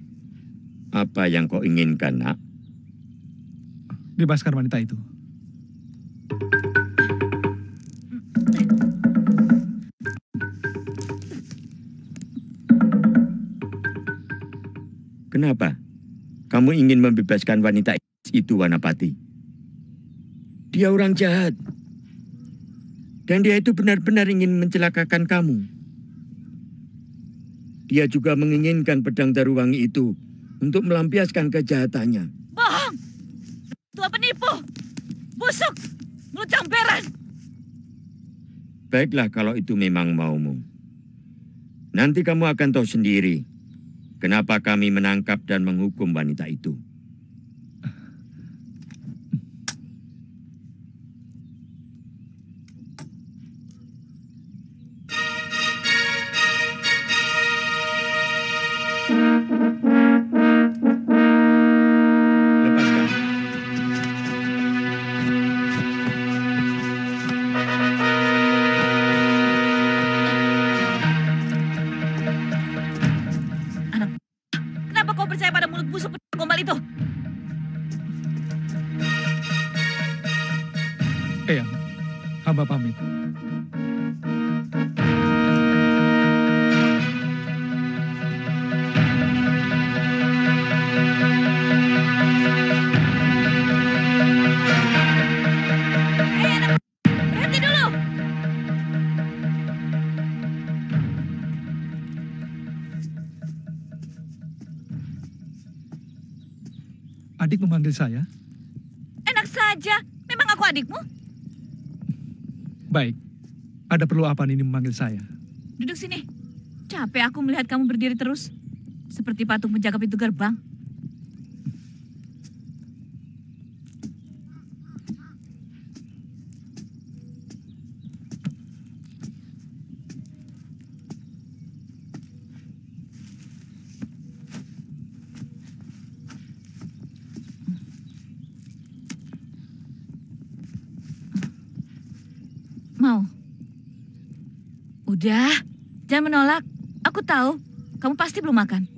Apa yang kau inginkan, nak? Bebaskan wanita itu. Kenapa? Kamu ingin membebaskan wanita itu, Wanapati? Dia orang jahat. Dan dia itu benar-benar ingin mencelakakan kamu. Dia juga menginginkan pedang Daruwangi itu untuk melampiaskan kejahatannya. Bohong! Tua penipu! Busuk! Mulut camperan! Baiklah kalau itu memang maumu. Nanti kamu akan tahu sendiri kenapa kami menangkap dan menghukum wanita itu. Kenapa kau percaya pada mulut busuk gombal itu? Eyang, hamba pamit. Berhenti dulu! Adik memanggil saya? Enak saja, memang aku adikmu? Baik. Ada perlu apa Nini memanggil saya? Duduk sini. Capek aku melihat kamu berdiri terus. Seperti patung penjaga pintu gerbang. Mau? Udah, jangan menolak. Aku tahu, kamu pasti belum makan.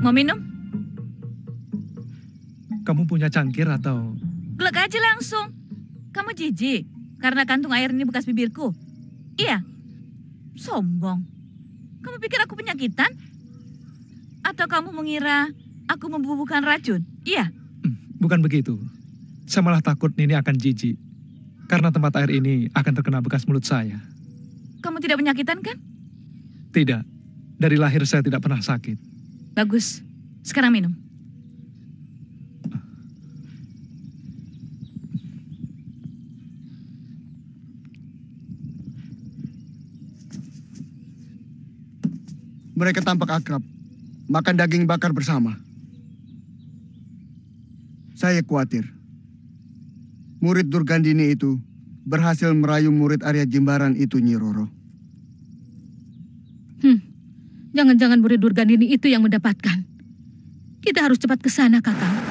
Mau minum? Kamu punya cangkir atau... Glek aja langsung. Kamu jijik karena kantung air ini bekas bibirku. Iya, sombong. Kamu pikir aku penyakitan? Atau kamu mengira aku membubuhkan racun? Iya. Bukan begitu. Saya malah takut Nini akan jijik. Karena tempat air ini akan terkena bekas mulut saya. Kamu tidak penyakitan kan? Tidak. Dari lahir saya tidak pernah sakit. Bagus. Sekarang minum. Mereka tampak akrab. Makan daging bakar bersama. Saya khawatir. Murid Durgandini itu berhasil merayu murid Arya Jimbaran itu, Nyi Roro. Jangan-jangan murid Durgandini itu yang mendapatkan. Kita harus cepat ke sana, Kakang.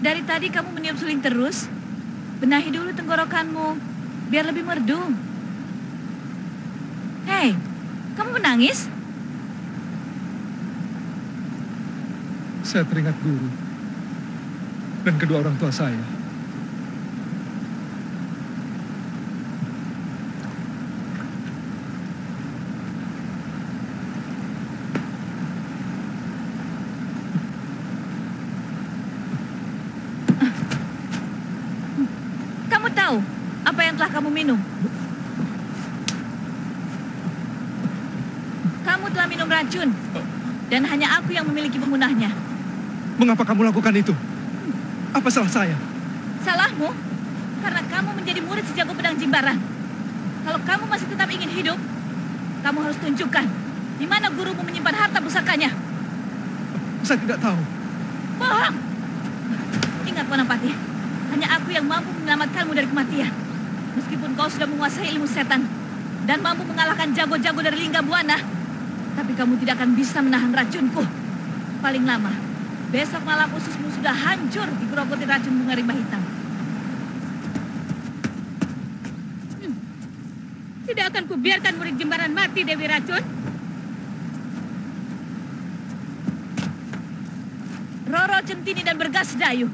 Dari tadi kamu meniup suling terus. Benahi dulu tenggorokanmu, biar lebih merdu. Hei, kamu menangis? Saya teringat guru dan kedua orang tua saya. Kamu tahu apa yang telah kamu minum? Kamu telah minum racun, dan hanya aku yang memiliki pemunahnya. Mengapa kamu lakukan itu? Apa salah saya? Salahmu, karena kamu menjadi murid sejago pedang Jimbaran. Kalau kamu masih tetap ingin hidup, kamu harus tunjukkan di mana gurumu menyimpan harta pusakanya. Saya tidak tahu. Bohong! Ingat, Wanapati, hanya aku yang mampu menyelamatkanmu dari kematian. Meskipun kau sudah menguasai ilmu setan dan mampu mengalahkan jago-jago dari Lingga Buana, tapi kamu tidak akan bisa menahan racunku. Paling lama, besok malam ususmu sudah hancur digerogoti racun bunga rimba hitam. Tidak akan kubiarkan murid Jimbaran mati, Dewi Racun. Roro Centini dan Bergas Dayu.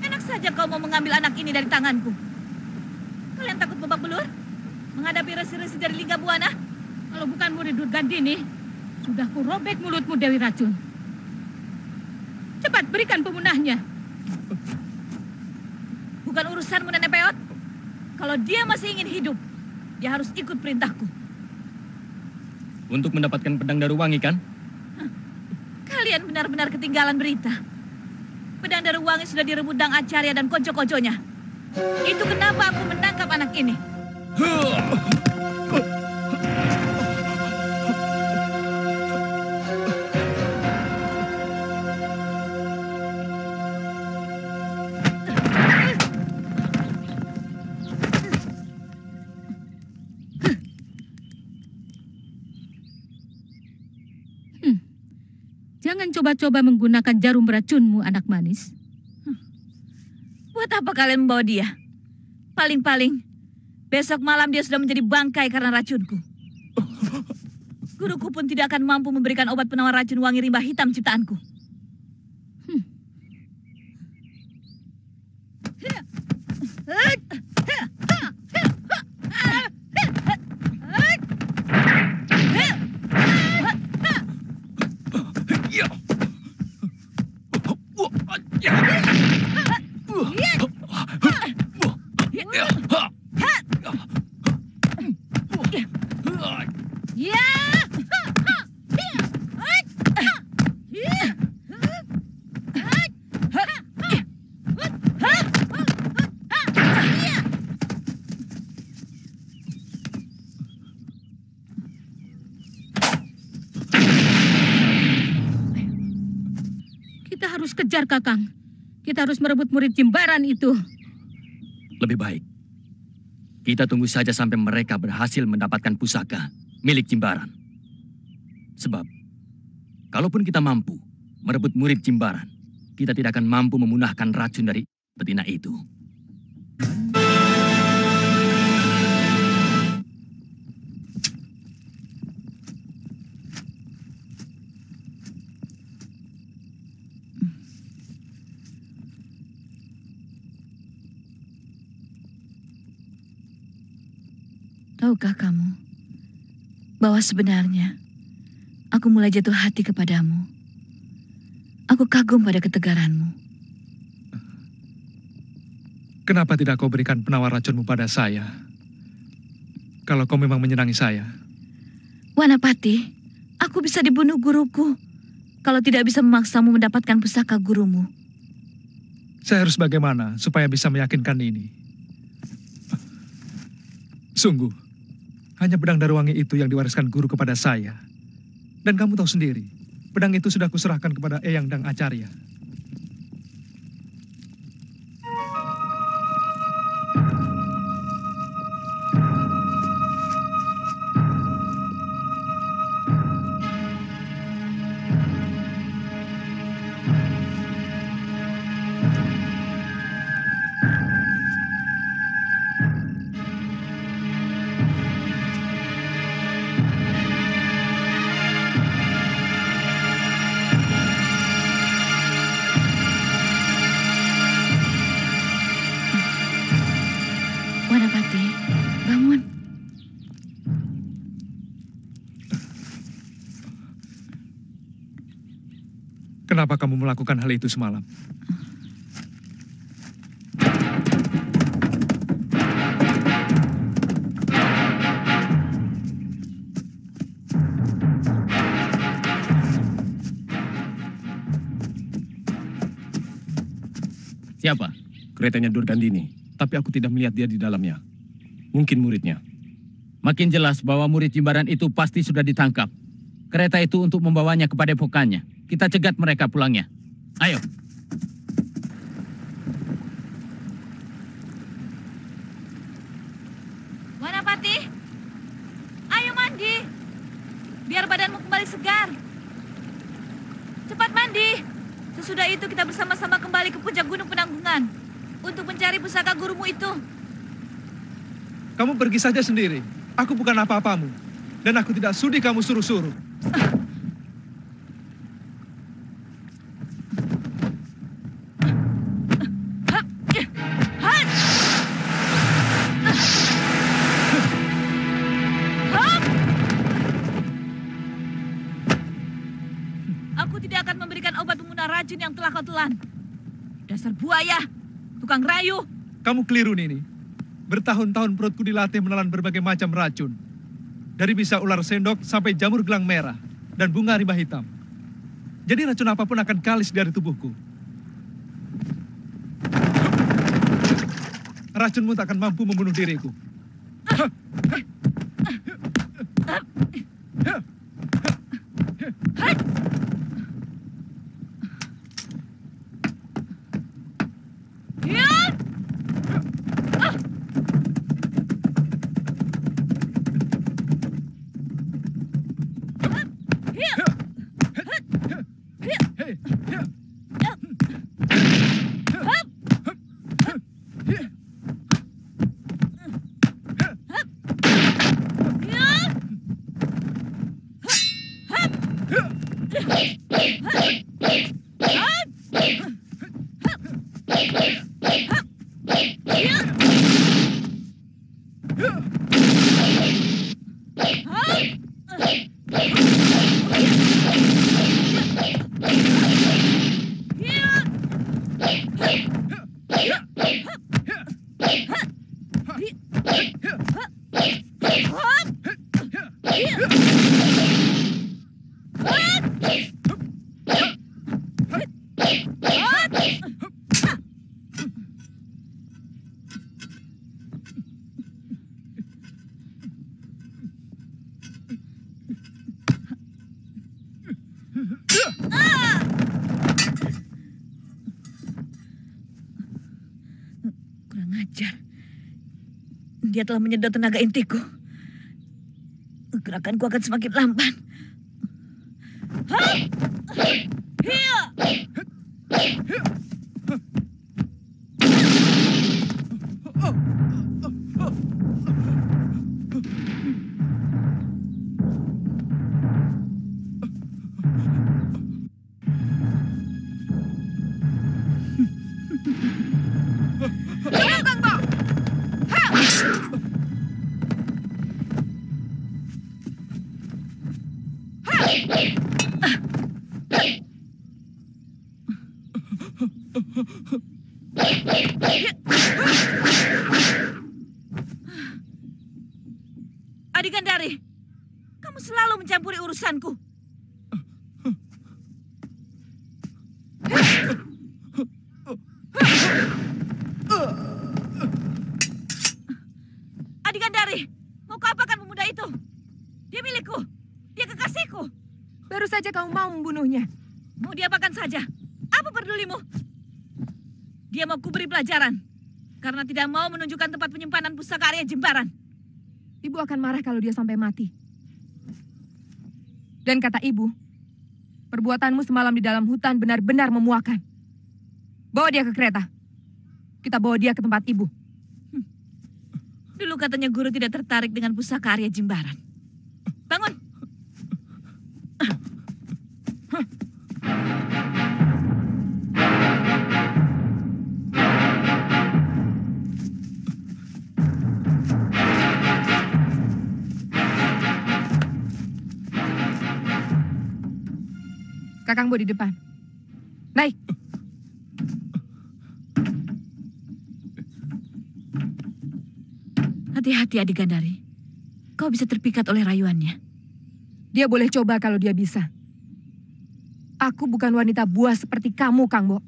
Enak saja kau mau mengambil anak ini dari tanganku. Kalian takut babak belur? Menghadapi resi-resi dari Lingga Buana? Kalau bukan murid Durgandini, sudah kurobek mulutmu, Dewi Racun. Cepat berikan pemunahnya. Bukan urusanmu, Nenek Peot. Kalau dia masih ingin hidup, dia harus ikut perintahku. Untuk mendapatkan pedang Daruwangi, kan? Kalian benar-benar ketinggalan berita. Pedang Daruwangi sudah direbut Dang Acarya dan konco-konconya. Itu kenapa aku menangkap anak ini. Jangan coba-coba menggunakan jarum beracunmu, anak manis. Buat apa kalian membawa dia? Paling-paling, besok malam dia sudah menjadi bangkai karena racunku. Guruku pun tidak akan mampu memberikan obat penawar racun wangi rimba hitam ciptaanku. Kita harus kejar, Kakang. Kita harus merebut murid Jimbaran itu. Lebih baik kita tunggu saja sampai mereka berhasil mendapatkan pusaka milik Jimbaran. Sebab, kalaupun kita mampu merebut murid Jimbaran, kita tidak akan mampu memunahkan racun dari betina itu. Tahukah kamu bahwa sebenarnya aku mulai jatuh hati kepadamu. Aku kagum pada ketegaranmu. Kenapa tidak kau berikan penawar racunmu pada saya? Kalau kau memang menyenangi saya. Wanapati, aku bisa dibunuh guruku kalau tidak bisa memaksamu mendapatkan pusaka gurumu. Saya harus bagaimana supaya bisa meyakinkan ini? Sungguh, hanya pedang Daruwangi itu yang diwariskan guru kepada saya. Dan kamu tahu sendiri, pedang itu sudah kuserahkan kepada Eyang Dang Acarya. Wanapati, bangun. Kenapa kamu melakukan hal itu semalam? Siapa? Keretanya Durgandini, tapi aku tidak melihat dia di dalamnya. Mungkin muridnya. Makin jelas bahwa murid Jimbaran itu pasti sudah ditangkap. Kereta itu untuk membawanya ke padepokannya. Kita cegat mereka pulangnya. Ayo. Wanapati, ayo mandi. Biar badanmu kembali segar. Cepat mandi. Sesudah itu kita bersama-sama kembali ke puncak Gunung Penanggungan untuk mencari pusaka gurumu itu. Kamu pergi saja sendiri. Aku bukan apa-apamu. Dan aku tidak sudi kamu suruh-suruh. Aku tidak akan memberikan obat pemunah racun yang telah kau telan. Dasar buaya, tukang rayu. Kamu keliru, Nini. Bertahun-tahun perutku dilatih menelan berbagai macam racun. Dari bisa ular sendok sampai jamur gelang merah dan bunga rimba hitam. Jadi racun apapun akan kalis dari tubuhku. Racunmu tak akan mampu membunuh diriku. Kurang ajar. Dia telah menyedot tenaga intiku. Gerakanku akan semakin lamban. Adi Gandari, kamu selalu mencampuri urusanku. Adi Gandari, mau kau apakan pemuda itu? Dia milikku, dia kekasihku. Baru saja kamu mau membunuhnya. Mau diapakan saja, apa pedulimu? Dia mau kuberi pelajaran, karena tidak mau menunjukkan tempat penyimpanan pusaka Arya Jimbaran. Ibu akan marah kalau dia sampai mati. Dan kata ibu, perbuatanmu semalam di dalam hutan benar-benar memuakan. Bawa dia ke kereta. Kita bawa dia ke tempat ibu. Dulu katanya guru tidak tertarik dengan pusaka Arya Jimbaran. Bangun. Kakang Bo di depan. Naik. Hati-hati Adi Gandari. Kau bisa terpikat oleh rayuannya. Dia boleh coba kalau dia bisa. Aku bukan wanita buas seperti kamu, Kang Bo.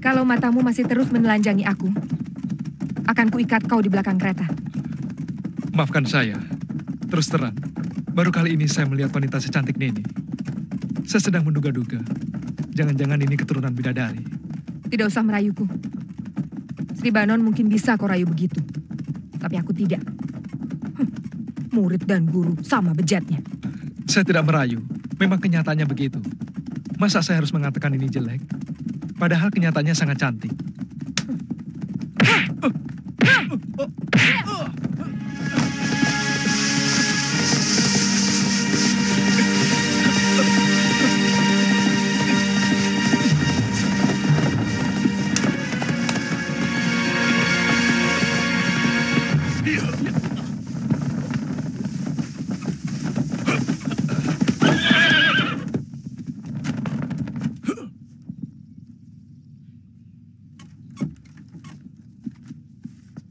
Kalau matamu masih terus menelanjangi aku, akan kuikat kau di belakang kereta. Maafkan saya. Terus terang, baru kali ini saya melihat wanita secantik Neni. Saya sedang menduga-duga, jangan-jangan ini keturunan bidadari. Tidak usah merayuku. Sri Banon mungkin bisa kau rayu begitu. Tapi aku tidak. Murid dan guru sama bejatnya. Saya tidak merayu. Memang kenyataannya begitu. Masa saya harus mengatakan ini jelek? Padahal kenyataannya sangat cantik.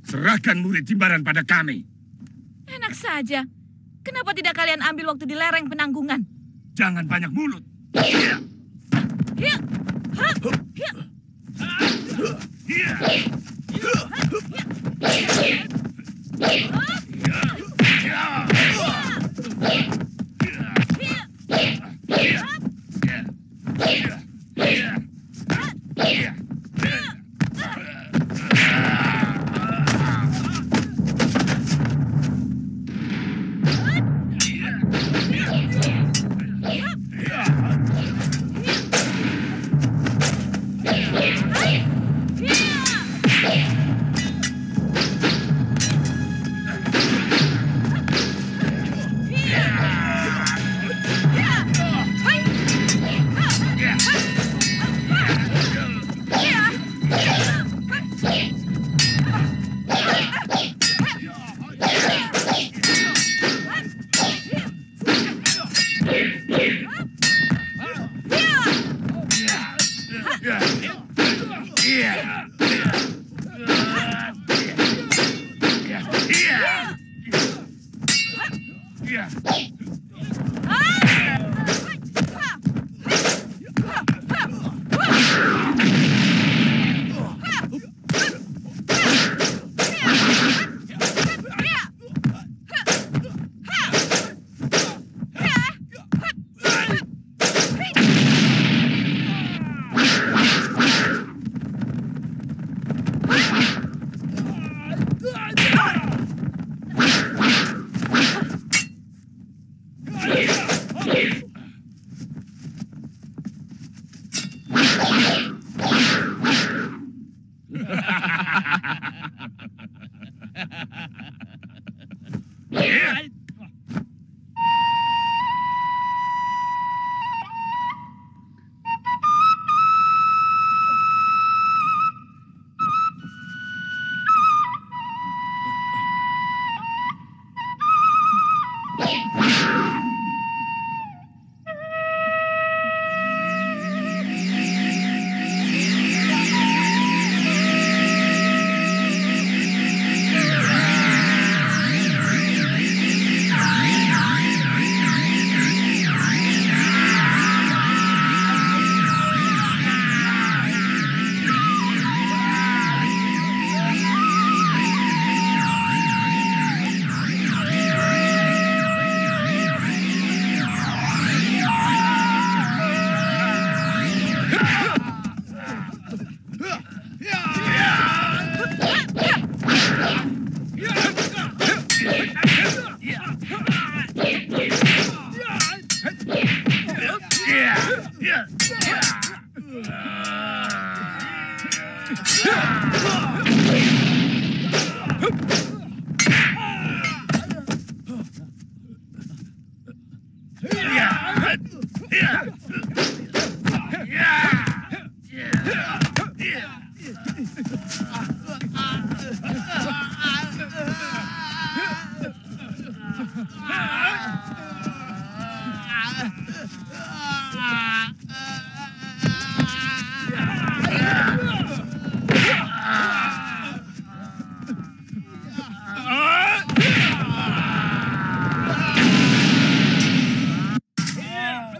Serahkan murid Jimbaran pada kami. Enak saja. Kenapa tidak kalian ambil waktu di lereng penanggungan? Jangan banyak mulut.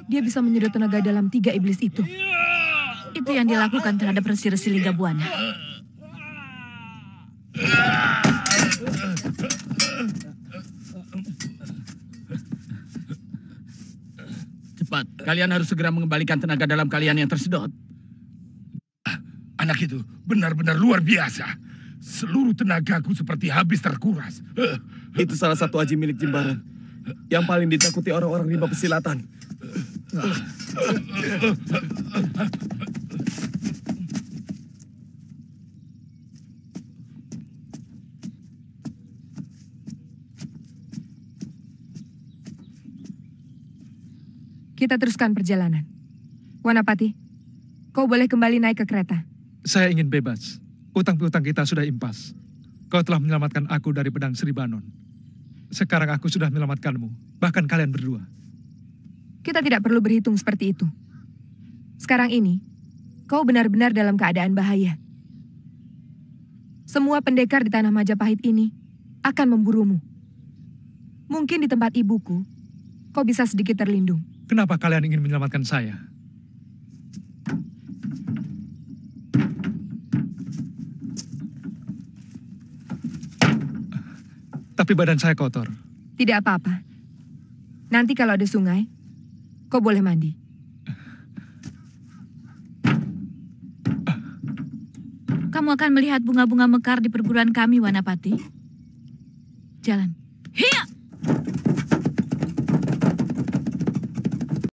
Dia bisa menyedot tenaga dalam 3 iblis itu. Itu yang dilakukan terhadap Resi-Resi Lingga Buana. Cepat, kalian harus segera mengembalikan tenaga dalam kalian yang tersedot. Anak itu benar-benar luar biasa. Seluruh tenagaku seperti habis terkuras. Itu salah satu aji milik Jimbaran. Yang paling ditakuti orang-orang rimba pesilatan. Kita teruskan perjalanan. Wanapati, kau boleh kembali naik ke kereta. Saya ingin bebas. Utang piutang kita sudah impas. Kau telah menyelamatkan aku dari pedang Sri Banon. Sekarang aku sudah menyelamatkanmu, bahkan kalian berdua. Kita tidak perlu berhitung seperti itu. Sekarang ini, kau benar-benar dalam keadaan bahaya. Semua pendekar di tanah Majapahit ini akan memburumu. Mungkin di tempat ibuku, kau bisa sedikit terlindung. Kenapa kalian ingin menyelamatkan saya? Tapi badan saya kotor. Tidak apa-apa. Nanti kalau ada sungai, kau boleh mandi. Kamu akan melihat bunga-bunga mekar di perguruan kami, Wanapati. Jalan.